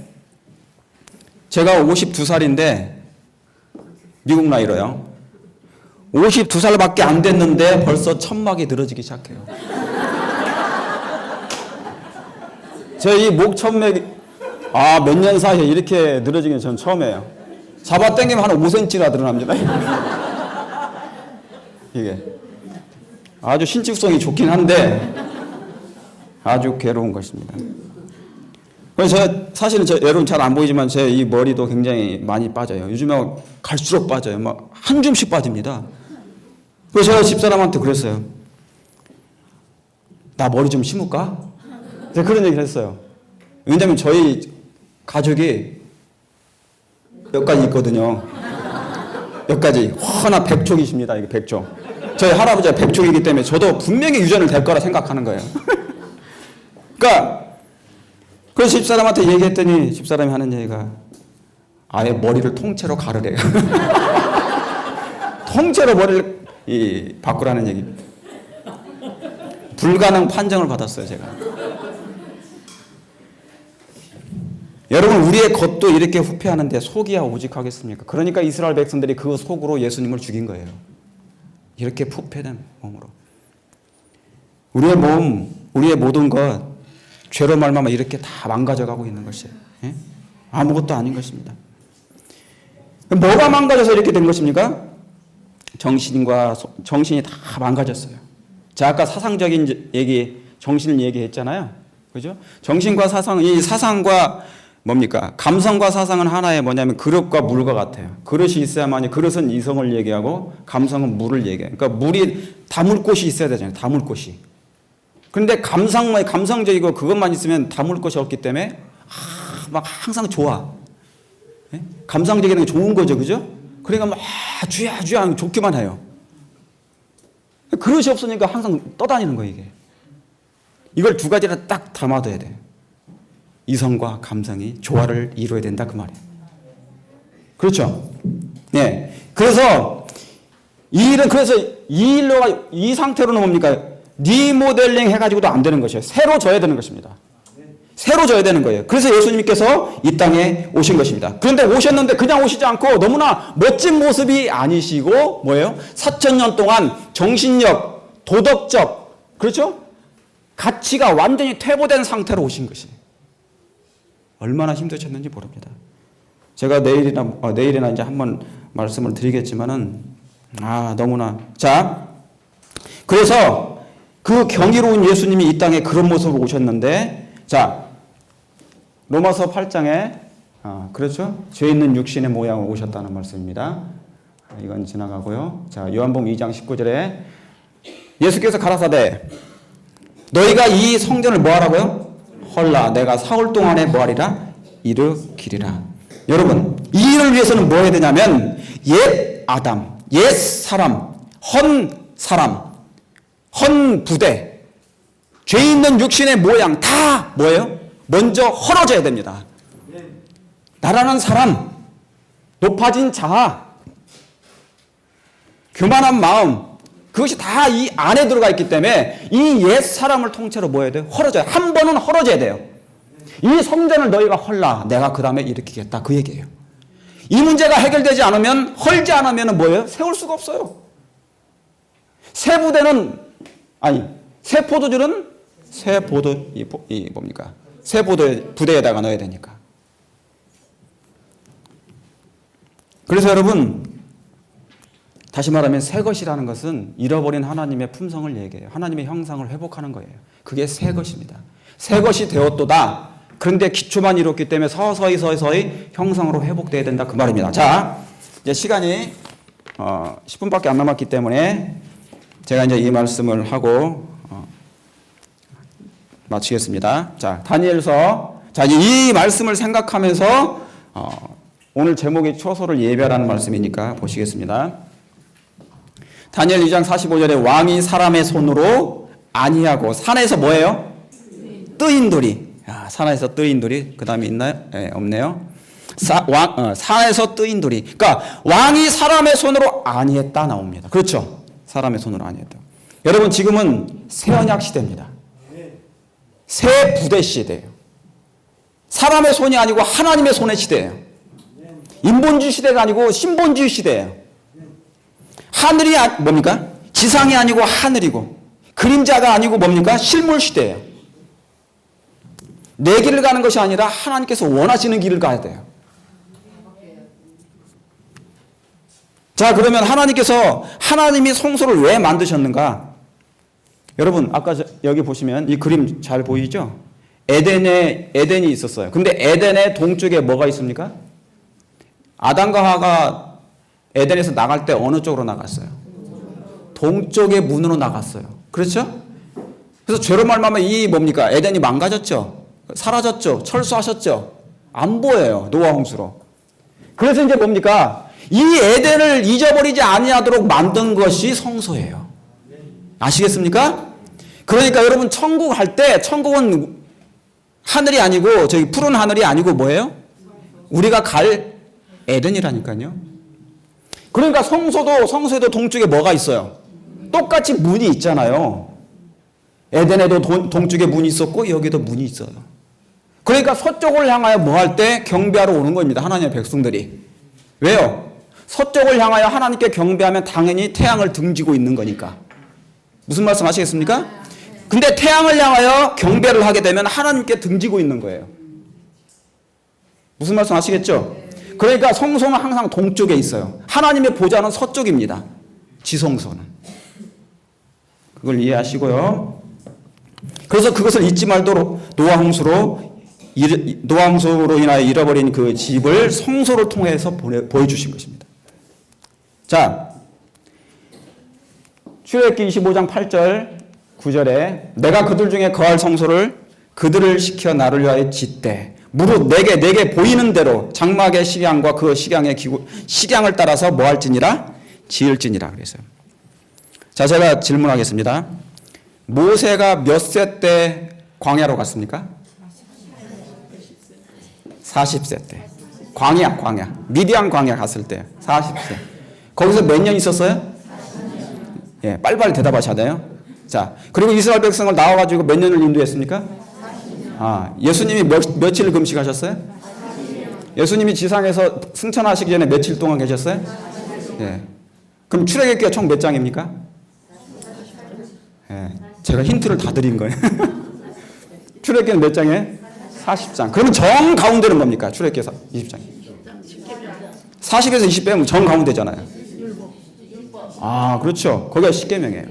제가 52살인데 미국 나이로요. 52살밖에 안 됐는데 벌써 천막이 늘어지기 시작해요. 제 이 목천맥이 몇 년 사이에 이렇게 늘어지기는 전 처음이에요. 잡아당기면 한 5cm나 늘어납니다. 이게 아주 신축성이 좋긴 한데 아주 괴로운 것입니다. 그래서 사실은 여러분 잘 안 보이지만 제 이 머리도 굉장히 많이 빠져요. 요즘에 갈수록 빠져요. 막 한 줌씩 빠집니다. 그래서 제가 집사람한테 그랬어요. 나 머리 좀 심을까? 제가 그런 얘기를 했어요. 왜냐면 저희 가족이 몇 가지 있거든요. 몇 가지. 허나 백족이십니다. 이게 백족. 저희 할아버지가 백족이기 때문에 저도 분명히 유전을 될 거라 생각하는 거예요. 그러니까 그래서 집사람한테 얘기했더니 집사람이 하는 얘기가 아예 머리를 통째로 가르래요. 통째로 머리를 바꾸라는 얘기입니다. 불가능 판정을 받았어요, 제가. 여러분, 우리의 겉도 이렇게 후패하는데 속이야 오직하겠습니까? 그러니까 이스라엘 백성들이 그 속으로 예수님을 죽인 거예요. 이렇게 후패된 몸으로. 우리의 몸, 우리의 모든 것, 죄로 말미암아 이렇게 다 망가져가고 있는 것이에요. 예? 아무것도 아닌 것입니다. 뭐가 망가져서 이렇게 된 것입니까? 정신이 다 망가졌어요. 자, 아까 사상적인 얘기, 정신을 얘기했잖아요. 그죠? 정신과 사상, 이 사상과 뭡니까? 감성과 사상은 하나의 뭐냐면 그릇과 물과 같아요. 그릇이 있어야만이, 그릇은 이성을 얘기하고 감성은 물을 얘기해요. 그러니까 물이 담을 곳이 있어야 되잖아요. 담을 곳이. 그런데 감성적이고 그것만 있으면 담을 곳이 없기 때문에 막 항상 좋아. 예? 감성적인 게 좋은 거죠. 그죠? 그러니까 막 쥐야 좋기만 해요. 그릇이 없으니까 항상 떠다니는 거예요, 이게. 이걸 두 가지를 딱 담아둬야 돼요. 이성과 감성이 조화를 이루어야 된다, 그 말이에요. 그렇죠? 네. 그래서 이 상태로는 뭡니까? 리모델링 해가지고도 안 되는 것이에요. 새로 져야 되는 것입니다. 새로 져야 되는 거예요. 그래서 예수님께서 이 땅에 오신 것입니다. 그런데 오셨는데 그냥 오시지 않고 너무나 멋진 모습이 아니시고 뭐예요? 4,000년 동안 정신력, 도덕적, 그렇죠? 가치가 완전히 퇴보된 상태로 오신 것이에요. 얼마나 힘드셨는지 모릅니다. 제가 내일이나 이제 한번 말씀을 드리겠지만은 너무나. 자, 그래서 그 경이로운 예수님이 이 땅에 그런 모습으로 오셨는데, 자, 로마서 8장에 그렇죠? 죄 있는 육신의 모양으로 오셨다는 말씀입니다. 이건 지나가고요. 자, 요한복음 2장 19절에 예수께서 가라사대 너희가 이 성전을 뭐 하라고요? 헐라 내가 사흘 동안에 뭐 하리라? 일으키리라. 여러분, 이 일을 위해서는 뭐 해야 되냐면 옛 아담, 옛 사람, 헌 부대, 죄 있는 육신의 모양 다 뭐예요? 먼저 헐어져야 됩니다. 나라는 사람, 높아진 자아, 교만한 마음, 그것이 다 이 안에 들어가 있기 때문에 이 옛 사람을 통째로 뭐 해야 돼요? 헐어져야 돼요. 한 번은 헐어져야 돼요. 이 성전을 너희가 헐라 내가 그 다음에 일으키겠다, 그 얘기예요. 이 문제가 해결되지 않으면, 헐지 않으면 뭐예요? 세울 수가 없어요. 새 포도주는 새 부대에다가 넣어야 되니까. 그래서 여러분, 다시 말하면 새 것이라는 것은 잃어버린 하나님의 품성을 얘기해요. 하나님의 형상을 회복하는 거예요. 그게 새 것입니다. 새 것이 되었도다. 그런데 기초만 이뤘기 때문에 서서히 형상으로 회복돼야 된다, 그 말입니다. 자, 이제 시간이 10분밖에 안 남았기 때문에 제가 이제 이 말씀을 하고 마치겠습니다. 자, 다니엘서. 자, 이 말씀을 생각하면서 오늘 제목이 초소를 예배하라는 말씀이니까 보시겠습니다. 다니엘 2장 45절에 왕이 사람의 손으로 아니하고 산에서 뭐예요? 뜨인 돌이. 산에서 뜨인 돌이. 그 다음에 있나요? 네, 없네요. 산에서 뜨인 돌이. 그러니까 왕이 사람의 손으로 아니했다 나옵니다. 그렇죠? 사람의 손으로 아니했다. 여러분, 지금은 새 언약 시대입니다. 새 부대 시대예요. 사람의 손이 아니고 하나님의 손의 시대예요. 인본주의 시대가 아니고 신본주의 시대예요. 하늘이 뭡니까? 지상이 아니고 하늘이고, 그림자가 아니고 뭡니까? 실물 시대예요. 내 길을 가는 것이 아니라 하나님께서 원하시는 길을 가야 돼요. 자, 그러면 하나님이 성소를 왜 만드셨는가? 여러분, 아까 여기 보시면 이 그림 잘 보이죠? 에덴이 있었어요. 근데 에덴의 동쪽에 뭐가 있습니까? 아담과 하와가 에덴에서 나갈 때 어느 쪽으로 나갔어요? 동쪽의 문으로 나갔어요. 그렇죠? 그래서 죄로 말미암아 이 뭡니까? 에덴이 망가졌죠. 사라졌죠. 철수하셨죠. 안 보여요. 노아 홍수로. 그래서 이제 뭡니까? 이 에덴을 잊어버리지 아니하도록 만든 것이 성소예요. 아시겠습니까? 그러니까 여러분 천국 할 때 천국은 하늘이 아니고 저기 푸른 하늘이 아니고 뭐예요? 우리가 갈 에덴이라니까요. 그러니까 성소에도 동쪽에 뭐가 있어요? 똑같이 문이 있잖아요. 에덴에도 동쪽에 문이 있었고 여기도 문이 있어요. 그러니까 서쪽을 향하여 뭐 할 때 경배하러 오는 겁니다. 하나님의 백성들이. 왜요? 서쪽을 향하여 하나님께 경배하면 당연히 태양을 등지고 있는 거니까. 무슨 말씀 아시겠습니까? 근데 태양을 향하여 경배를 하게 되면 하나님께 등지고 있는 거예요. 무슨 말씀 아시겠죠? 그러니까 성소는 항상 동쪽에 있어요. 하나님의 보좌는 서쪽입니다. 지성소는. 그걸 이해하시고요. 그래서 그것을 잊지 말도록 노아 홍수로 인하여 잃어버린 그 집을 성소를 통해서 보여주신 것입니다. 자, 출애굽기 25장 8절 9절에 내가 그들 중에 거할 성소를 그들을 시켜 나를 위하여 짓되 무릇 내게 보이는 대로 장막의 식양과 그 식양을 따라서 뭐 할지니라? 지을지니라 그랬어요. 자, 제가 질문하겠습니다. 모세가 몇 세 때 광야로 갔습니까? 40세 때. 광야. 미디안 광야 갔을 때 40세. 거기서 몇 년 있었어요? 예, 빨리빨리 대답하셔야 돼요. 자, 그리고 이스라엘 백성을 나와가지고 몇 년을 인도했습니까? 예수님이 며칠 금식하셨어요? 예수님이 지상에서 승천하시기 전에 며칠 동안 계셨어요? 예. 그럼 출애굽기가 총 몇 장입니까? 예, 제가 힌트를 다 드린 거예요. 출애굽기는 몇 장이에요? 40장. 그러면 정 가운데는 뭡니까? 출애굽기 20장. 40에서 20 빼면 정 가운데잖아요. 그렇죠. 거기가 십계명이에요.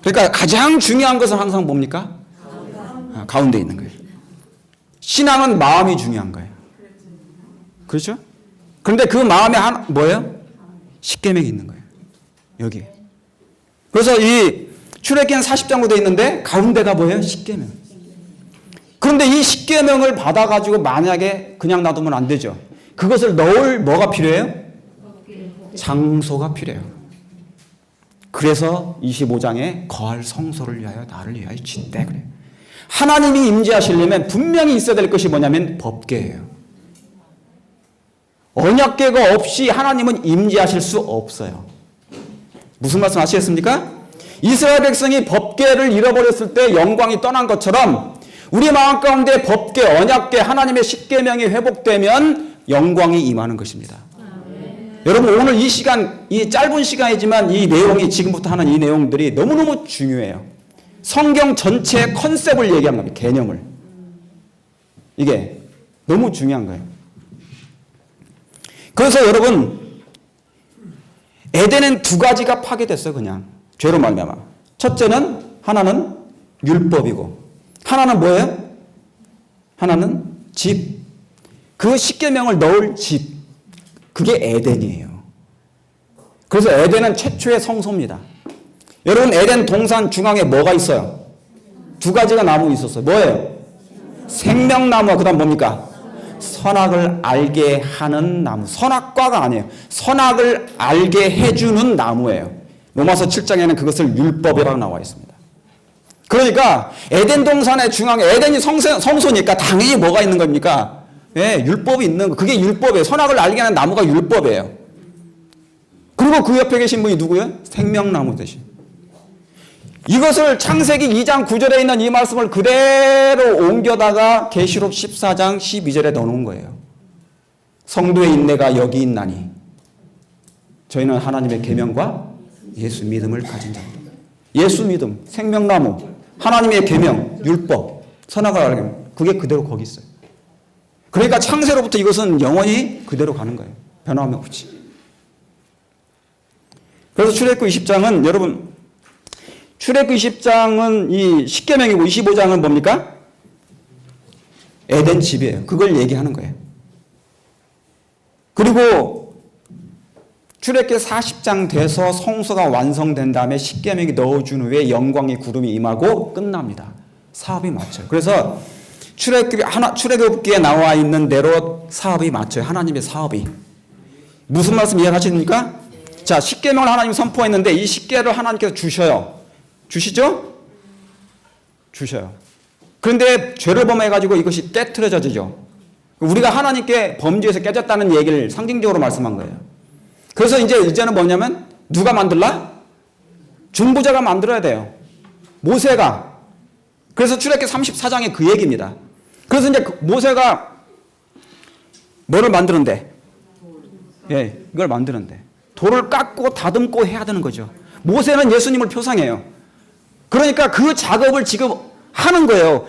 그러니까 가장 중요한 것은 항상 뭡니까? 가운데 있는 거예요. 신앙은 마음이 중요한 거예요. 그렇죠? 그런데 그 마음에 뭐예요? 십계명이 있는 거예요. 여기. 그래서 이 출애굽기는 40장으로 되어 있는데 가운데가 뭐예요? 십계명. 그런데 이 십계명을 받아가지고 만약에 그냥 놔두면 안 되죠. 그것을 넣을 뭐가 필요해요? 장소가 필요해요. 그래서 25장에 거할 성소를 위하여 나를 위하여 짓되 그래요. 하나님이 임재하시려면 분명히 있어야 될 것이 뭐냐면 법궤예요. 언약궤가 없이 하나님은 임재하실 수 없어요. 무슨 말씀 아시겠습니까? 이스라엘 백성이 법궤를 잃어버렸을 때 영광이 떠난 것처럼 우리 마음 가운데 법궤, 언약궤, 하나님의 십계명이 회복되면 영광이 임하는 것입니다. 여러분 오늘 이 시간, 이 짧은 시간이지만 이 내용이 지금부터 하는 이 내용들이 너무너무 중요해요. 성경 전체의 컨셉을 얘기한 겁니다. 개념을. 이게 너무 중요한 거예요. 그래서 여러분 에덴은 두 가지가 파괴됐어요. 그냥 죄로 말미암아. 첫째는 하나는 율법이고 하나는 뭐예요? 하나는 집. 그 십계명을 넣을 집. 그게 에덴이에요. 그래서 에덴은 최초의 성소입니다. 여러분 에덴 동산 중앙에 뭐가 있어요? 두 가지가 나무 있었어요. 뭐예요? 생명나무와 그 다음 뭡니까? 선악을 알게 하는 나무. 선악과가 아니에요. 선악을 알게 해주는 나무예요. 로마서 7장에는 그것을 율법이라고 나와 있습니다. 그러니까 에덴 동산의 중앙에 에덴이 성소니까 당연히 뭐가 있는 겁니까? 예, 율법이 있는 거. 그게 율법이에요. 선악을 알게 하는 나무가 율법이에요. 그리고 그 옆에 계신 분이 누구예요? 생명나무 대신. 이것을 창세기 2장 9절에 있는 이 말씀을 그대로 옮겨다가 계시록 14장 12절에 넣어놓은 거예요. 성도의 인내가 여기 있나니 저희는 하나님의 계명과 예수 믿음을 가진 자입니다. 예수 믿음, 생명나무, 하나님의 계명, 율법, 선악을 알게 하는 그게 그대로 거기 있어요. 그러니까 창세로부터 이것은 영원히 그대로 가는 거예요. 변함이 없이. 그래서 출애굽기 20장은 여러분 출애굽기 20장은 이 십계명이고 25장은 뭡니까? 에덴 집이에요. 그걸 얘기하는 거예요. 그리고 출애굽기 40장 돼서 성소가 완성된 다음에 십계명이 넣어준 후에 영광의 구름이 임하고 끝납니다. 사업이 맞춰요. 그래서 출애굽기에 나와 있는 대로 사업이 맞춰요. 하나님의 사업이. 무슨 말씀 이해하십니까? 자, 십계명을 하나님이 선포했는데 이 십계를 하나님께서 주셔요. 주시죠? 주셔요. 그런데 죄를 범해가지고 이것이 떼트려져지죠. 우리가 하나님께 범죄에서 깨졌다는 얘기를 상징적으로 말씀한 거예요. 그래서 이제는 뭐냐면 누가 만들라? 중보자가 만들어야 돼요. 모세가. 그래서 출애굽기 34장에 그 얘기입니다. 그래서 이제 모세가 뭐를 만드는데? 예, 이걸 만드는데 돌을 깎고 다듬고 해야 되는 거죠. 모세는 예수님을 표상해요. 그러니까 그 작업을 지금 하는 거예요.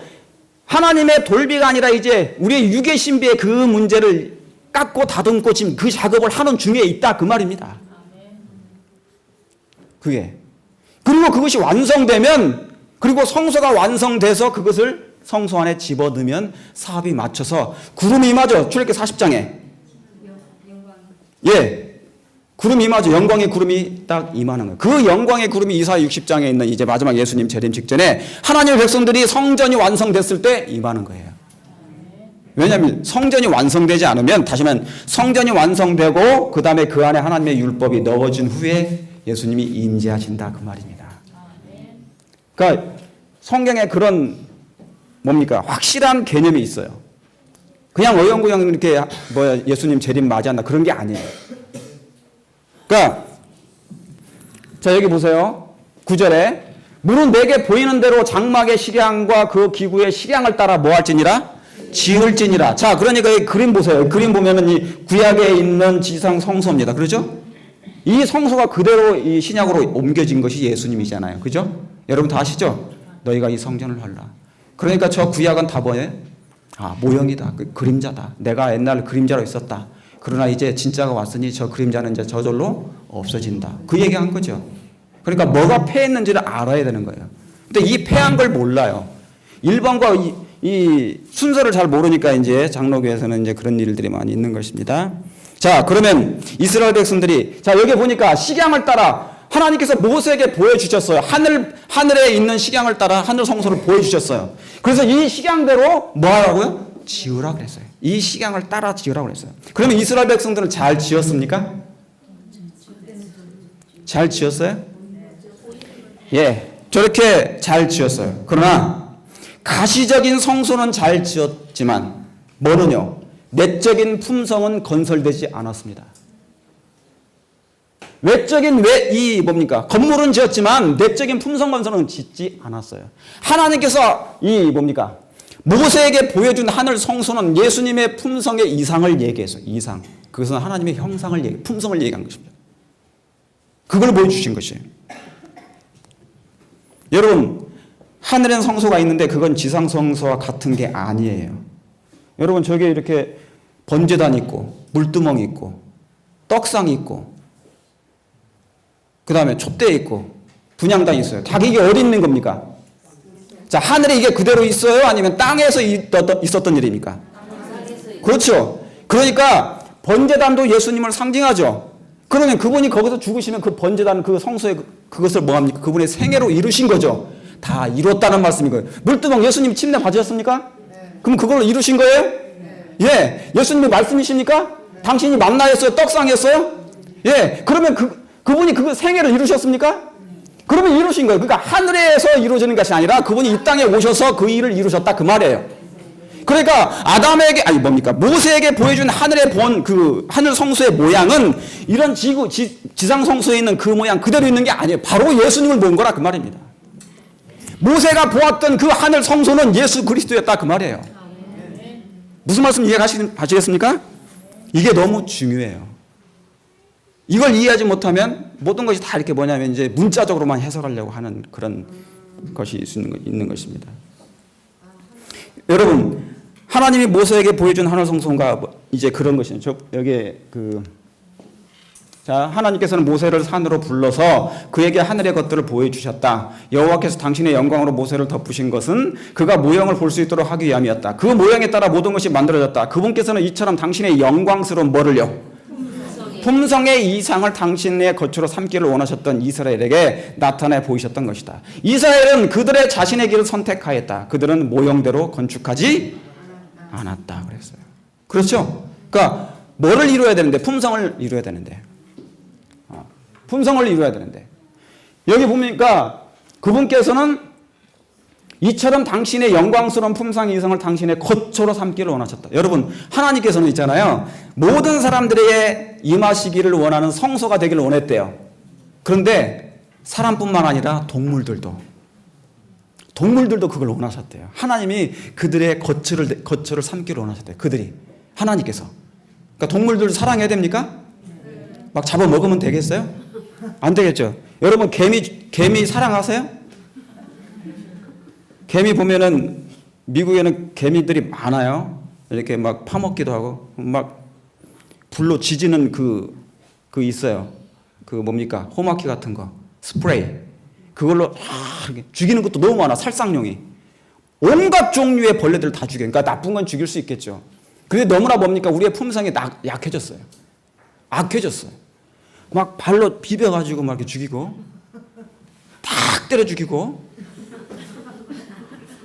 하나님의 돌비가 아니라 이제 우리의 육의 신비의 그 문제를 깎고 다듬고 지금 그 작업을 하는 중에 있다 그 말입니다. 그게. 그리고 그것이 완성되면 그리고 성소가 완성돼서 그것을 성소 안에 집어넣으면 사업이 맞춰서 구름이 임하죠. 출애굽기 40장에. 예. 구름이 임하죠. 영광의 구름이 딱 임하는 거예요. 그 영광의 구름이 이사야 60장에 있는 이제 마지막 예수님 재림 직전에 하나님의 백성들이 성전이 완성됐을 때 임하는 거예요. 왜냐하면 성전이 완성되지 않으면 다시 말하면 성전이 완성되고 그 다음에 그 안에 하나님의 율법이 넣어진 후에 예수님이 임재하신다 그 말입니다. 그러니까 성경에 그런 뭡니까 확실한 개념이 있어요. 그냥 어영부영 이렇게 예수님 재림 맞이한다 그런 게 아니에요. 그러니까 자 여기 보세요. 9절에 물은 내게 보이는 대로 장막의 식량과 그 기구의 식량을 따라 뭐 할지니라? 지을지니라. 자 그러니까 이 그림 보세요. 그림 보면은 이 구약에 있는 지상 성소입니다. 그렇죠? 이 성소가 그대로 이 신약으로 옮겨진 것이 예수님이잖아요. 그죠? 여러분 다 아시죠? 너희가 이 성전을 헐라. 그러니까 저 구약은 다 뭐예요? 아 모형이다. 그림자다. 내가 옛날 그림자로 있었다. 그러나 이제 진짜가 왔으니 저 그림자는 이제 저절로 없어진다. 그 얘기한 거죠. 그러니까 뭐가 패했는지를 알아야 되는 거예요. 근데 이 패한 걸 몰라요. 1번과 이 순서를 잘 모르니까 이제 장로교에서는 이제 그런 일들이 많이 있는 것입니다. 자, 그러면 이스라엘 백성들이 자, 여기 보니까 식양을 따라 하나님께서 모세에게 보여주셨어요. 하늘에 있는 식양을 따라 하늘 성소를 보여주셨어요. 그래서 이 식양대로 뭐 하라고요? 지으라고 그랬어요. 이 식양을 따라 지으라고 그랬어요. 그러면 이스라엘 백성들은 잘 지었습니까? 잘 지었어요? 예, 저렇게 잘 지었어요. 그러나 가시적인 성소는 잘 지었지만 뭐는요? 내적인 품성은 건설되지 않았습니다. 외적인 뭡니까? 건물은 지었지만 내적인 품성 건설은 짓지 않았어요. 하나님께서 뭡니까? 모세에게 보여준 하늘 성소는 예수님의 품성의 이상을 얘기했어요. 이상. 그것은 하나님의 형상을 품성을 얘기한 것입니다. 그걸 보여주신 것이에요. 여러분, 하늘엔 성소가 있는데 그건 지상 성소와 같은 게 아니에요. 여러분, 저기 이렇게 번제단 있고, 물두멍이 있고, 떡상이 있고, 그 다음에 촛대 있고, 분향단이 있어요. 다 이게 어디 있는 겁니까? 자, 하늘에 이게 그대로 있어요? 아니면 땅에서 있었던 일입니까? 그렇죠. 그러니까 번제단도 예수님을 상징하죠. 그러면 그분이 거기서 죽으시면 그 번제단 그 성소에 그것을 뭐합니까? 그분의 생애로 이루신 거죠. 다 이뤘다는 말씀인 거예요. 물두멍 예수님 침례 받으셨습니까? 네. 그럼 그걸로 이루신 거예요? 네. 예. 예수님의 말씀이십니까? 네. 당신이 만나였어요? 떡상이었어요? 예. 그러면 그분이 그 생애를 이루셨습니까? 그러면 이루신 거예요. 그러니까 하늘에서 이루어지는 것이 아니라 그분이 이 땅에 오셔서 그 일을 이루셨다 그 말이에요. 그러니까 모세에게 보여준 하늘의 그 하늘 성소의 모양은 이런 지상 성소에 있는 그 모양 그대로 있는 게 아니에요. 바로 예수님을 본 거라 그 말입니다. 모세가 보았던 그 하늘 성소는 예수 그리스도였다 그 말이에요. 무슨 말씀 이해하시겠습니까? 이게 너무 중요해요. 이걸 이해하지 못하면 모든 것이 다 이렇게 뭐냐면 이제 문자적으로만 해석하려고 하는 그런 것이 있는 것입니다. 여러분, 하나님이 모세에게 보여준 하늘 성소가 이제 그런 것이죠. 여기 자, 하나님께서는 모세를 산으로 불러서 그에게 하늘의 것들을 보여주셨다. 여호와께서 당신의 영광으로 모세를 덮으신 것은 그가 모형을 볼 수 있도록 하기 위함이었다. 그 모형에 따라 모든 것이 만들어졌다. 그분께서는 이처럼 당신의 영광스러운 뭐를요? 품성의 이상을 당신의 거처로 삼기를 원하셨던 이스라엘에게 나타내 보이셨던 것이다. 이스라엘은 그들의 자신의 길을 선택하였다. 그들은 모형대로 건축하지 않았다. 그랬어요. 그렇죠? 그러니까 뭐를 이루어야 되는데? 품성을 이루어야 되는데. 품성을 이루어야 되는데. 여기 보니까 그분께서는 이처럼 당신의 영광스러운 품상 이성을 당신의 거처로 삼기를 원하셨다. 여러분, 하나님께서는 있잖아요. 모든 사람들에게 임하시기를 원하는 성소가 되기를 원했대요. 그런데 사람뿐만 아니라 동물들도 그걸 원하셨대요. 하나님이 그들의 거처를 삼기를 원하셨대요. 그들이. 하나님께서. 그러니까 동물들 사랑해야 됩니까? 막 잡아먹으면 되겠어요? 안 되겠죠. 여러분, 개미 사랑하세요? 개미 보면은 미국에는 개미들이 많아요. 이렇게 막 파먹기도 하고 막 불로 지지는 그 있어요. 그 뭡니까? 호마키 같은 거 스프레이 그걸로 죽이는 것도 너무 많아. 살상용이 온갖 종류의 벌레들을 다 죽여요. 그러니까 나쁜 건 죽일 수 있겠죠. 근데 너무나 뭡니까? 우리의 품성이 약해졌어요. 악해졌어요. 막 발로 비벼가지고 막 이렇게 죽이고 탁 때려 죽이고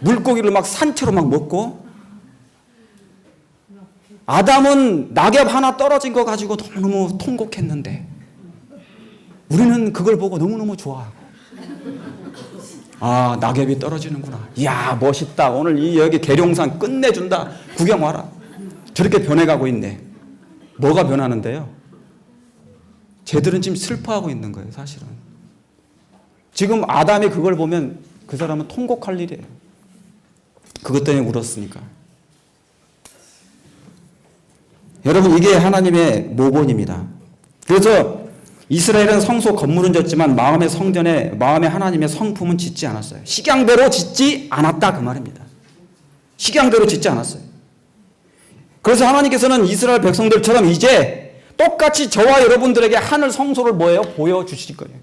물고기를 막 산채로 막 먹고 아담은 낙엽 하나 떨어진 거 가지고 너무너무 통곡했는데 우리는 그걸 보고 너무너무 좋아하고 아, 낙엽이 떨어지는구나. 이야, 멋있다. 오늘 여기 계룡산 끝내준다. 구경 와라. 저렇게 변해가고 있네. 뭐가 변하는데요? 쟤들은 지금 슬퍼하고 있는 거예요, 사실은. 지금 아담이 그걸 보면 그 사람은 통곡할 일이에요. 그것 때문에 울었으니까. 여러분, 이게 하나님의 모본입니다. 그래서 이스라엘은 성소 건물은 졌지만 마음의 하나님의 성품은 짓지 않았어요. 식양대로 짓지 않았다 그 말입니다. 식양대로 짓지 않았어요. 그래서 하나님께서는 이스라엘 백성들처럼 이제 똑같이 저와 여러분들에게 하늘 성소를 뭐예요? 보여주실 거예요.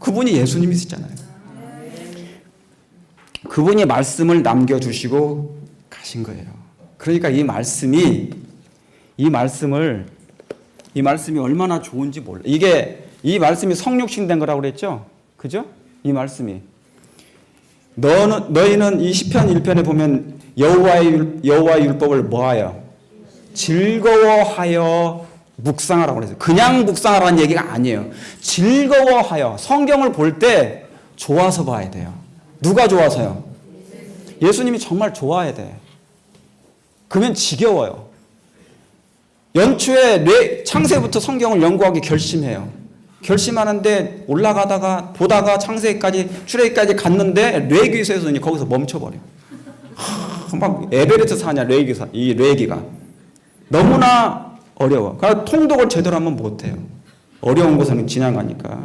그분이 예수님이시잖아요. 그분이 말씀을 남겨주시고 가신 거예요. 그러니까 이 말씀이 얼마나 좋은지 몰라. 이 말씀이 성육신된 거라고 그랬죠? 그죠? 이 말씀이. 너희는 이 시편 1편에 보면 여호와의 율법을 뭐하여? 즐거워하여 묵상하라고 그랬어요. 그냥 묵상하라는 얘기가 아니에요. 즐거워하여. 성경을 볼 때 좋아서 봐야 돼요. 누가 좋아서요? 예수님이 정말 좋아야 돼. 그러면 지겨워요. 연초에 창세부터 성경을 연구하기 결심해요. 결심하는데 올라가다가 보다가 창세기까지 출애기까지 갔는데 레위기에서 거기서 멈춰버려. 막 에베레스트 사냐 이 레위기가 너무나 어려워. 그러니까 통독을 제대로 하면 못해요. 어려운 곳은 지나가니까.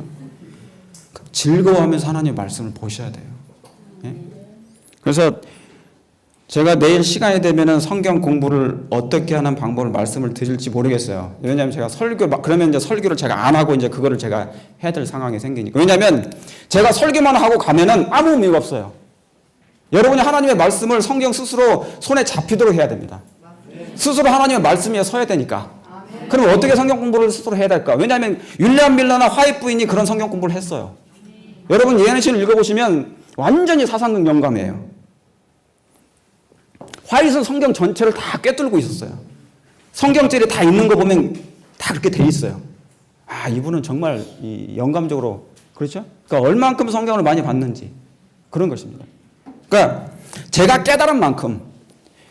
즐거워하면서 하나님의 말씀을 보셔야 돼요. 예? 그래서 제가 내일 시간이 되면은 성경 공부를 어떻게 하는 방법을 말씀을 드릴지 모르겠어요. 왜냐하면 제가 그러면 이제 설교를 제가 안 하고 이제 그거를 제가 해야 될 상황이 생기니까. 왜냐하면 제가 설교만 하고 가면은 아무 의미가 없어요. 여러분이 하나님의 말씀을 성경 스스로 손에 잡히도록 해야 됩니다. 스스로 하나님의 말씀 위에 서야 되니까. 그럼 어떻게 성경 공부를 스스로 해야 될까? 왜냐하면 윌리엄 밀러나 화이트 부인이 그런 성경 공부를 했어요. 여러분 예언의 신을 읽어보시면 완전히 사상적 영감이에요. 화이트는 성경 전체를 다 꿰뚫고 있었어요. 성경절이 다 있는 거 보면 다 그렇게 돼 있어요. 아, 이분은 정말 영감적으로, 그렇죠? 그러니까 얼만큼 성경을 많이 봤는지 그런 것입니다. 그러니까 제가 깨달은 만큼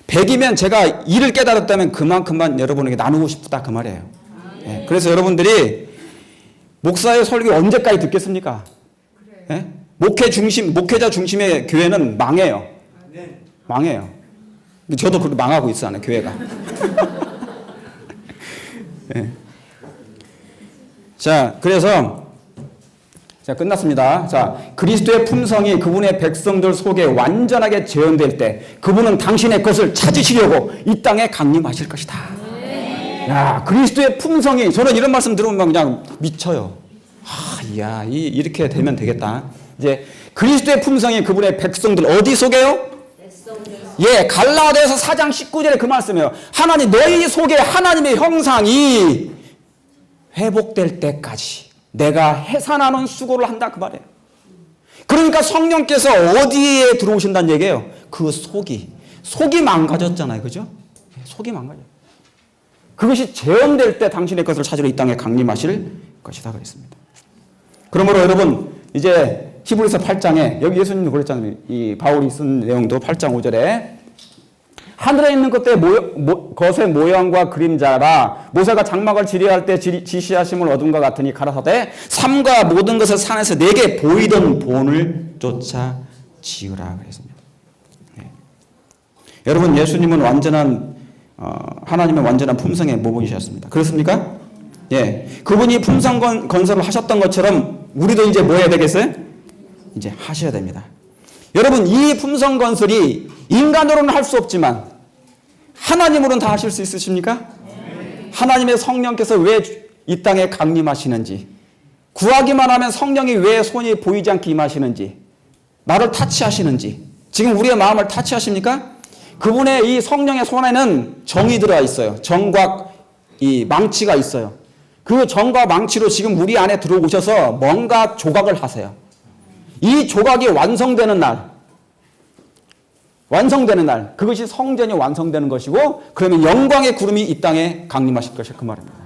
100이면 제가 1을 깨달았다면 그만큼만 여러분에게 나누고 싶다 그 말이에요. 예, 그래서 여러분들이 목사의 설교 언제까지 듣겠습니까? 예? 목회자 중심의 교회는 망해요. 망해요. 저도 그렇게 망하고 있어요, 교회가. 네. 자, 그래서 끝났습니다. 자, 그리스도의 품성이 그분의 백성들 속에 완전하게 재현될 때 그분은 당신의 것을 찾으시려고 이 땅에 강림하실 것이다. 야, 그리스도의 품성이, 저는 이런 말씀 들으면 그냥 미쳐요. 야, 이렇게 되면 되겠다. 이제 그리스도의 품성이 그분의 백성들 어디 속에요? 예, 갈라디아서 4장 19절에 그 말씀이에요. 하나님, 너희 속에 하나님의 형상이 회복될 때까지 내가 해산하는 수고를 한다, 그 말이에요. 그러니까 성령께서 어디에 들어오신다는 얘기예요? 그 속이 망가졌잖아요, 그죠? 속이 망가져요. 그것이 재현될 때 당신의 것을 찾으러 이 땅에 강림하실 것이다 그랬습니다. 그러므로 여러분, 이제 히브리서 8장에 여기 예수님도 그랬잖아요. 이 바울이 쓴 내용도 8장 5절에 하늘에 있는 것의 모양과 그림자라 모세가 장막을 지리할 때 지시하심을 얻은과 같으니 가라사대 삶과 모든 것을 산에서 내게 보이던 본을 쫓아 지으라 그랬습니다. 네. 여러분, 예수님은 하나님의 완전한 품성의 모범이셨습니다. 그렇습니까? 예, 그분이 품성 건설을 하셨던 것처럼 우리도 이제 뭐 해야 되겠어요? 이제 하셔야 됩니다. 여러분, 이 품성 건설이 인간으로는 할 수 없지만 하나님으로는 다 하실 수 있으십니까? 하나님의 성령께서 왜 이 땅에 강림하시는지, 구하기만 하면 성령이 왜 손이 보이지 않게 임하시는지, 나를 타치하시는지, 지금 우리의 마음을 타치하십니까? 그분의 이 성령의 손에는 정이 들어가 있어요. 정과 이 망치가 있어요. 그 정과 망치로 지금 우리 안에 들어오셔서 뭔가 조각을 하세요. 이 조각이 완성되는 날, 그것이 성전이 완성되는 것이고, 그러면 영광의 구름이 이 땅에 강림하실 것이 그 말입니다.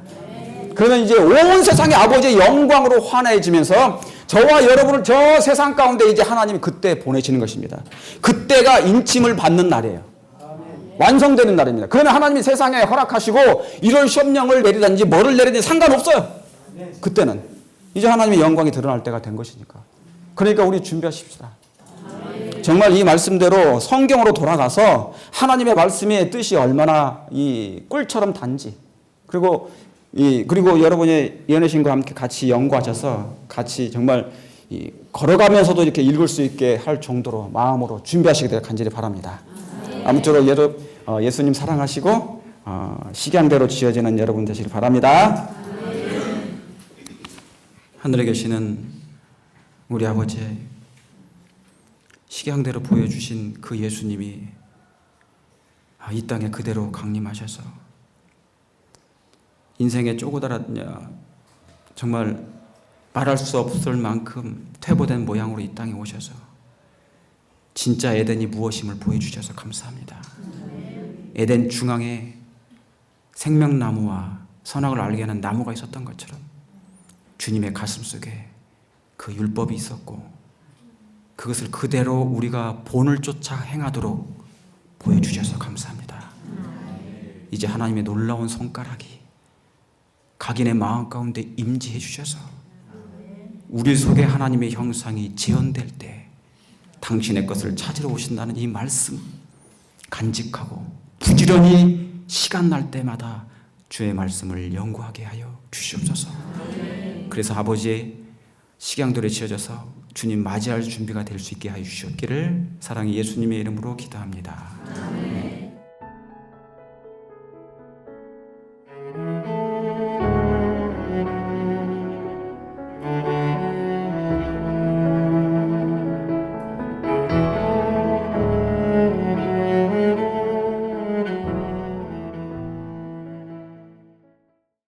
그러면 이제 온 세상의 아버지의 영광으로 환해지면서 저와 여러분을 저 세상 가운데 이제 하나님이 그때 보내시는 것입니다. 그때가 인침을 받는 날이에요. 완성되는 날입니다. 그러면 하나님이 세상에 허락하시고 이런 시험령을 내리든지 뭐를 내리든지 상관없어요. 그때는 이제 하나님의 영광이 드러날 때가 된 것이니까. 그러니까 우리 준비하십시다. 정말 이 말씀대로 성경으로 돌아가서 하나님의 말씀의 뜻이 얼마나 이 꿀처럼 단지, 그리고 여러분의 연애신과 함께 같이 연구하셔서 같이 정말 걸어가면서도 이렇게 읽을 수 있게 할 정도로 마음으로 준비하시게 되길 간절히 바랍니다. 아무쪼록 예수님 사랑하시고 식양대로 지어지는 여러분 되시길 바랍니다. 하늘에 계시는 우리 아버지의 식양대로 보여주신 그 예수님이 이 땅에 그대로 강림하셔서 인생의 쪼그라드냐 정말 말할 수 없을 만큼 퇴보된 모양으로 이 땅에 오셔서 진짜 에덴이 무엇임을 보여주셔서 감사합니다. 에덴 중앙에 생명나무와 선악을 알게 하는 나무가 있었던 것처럼 주님의 가슴 속에 그 율법이 있었고, 그것을 그대로 우리가 본을 쫓아 행하도록 보여주셔서 감사합니다. 이제 하나님의 놀라운 손가락이 각인의 마음 가운데 임재해 주셔서 우리 속에 하나님의 형상이 재현될 때 당신의 것을 찾으러 오신다는 이 말씀 간직하고 부지런히 시간 날 때마다 주의 말씀을 연구하게 하여 주시옵소서. 그래서 아버지의 식양들에 지어져서 주님 맞이할 준비가 될 수 있게 하여 주시옵기를 사랑의 예수님의 이름으로 기도합니다.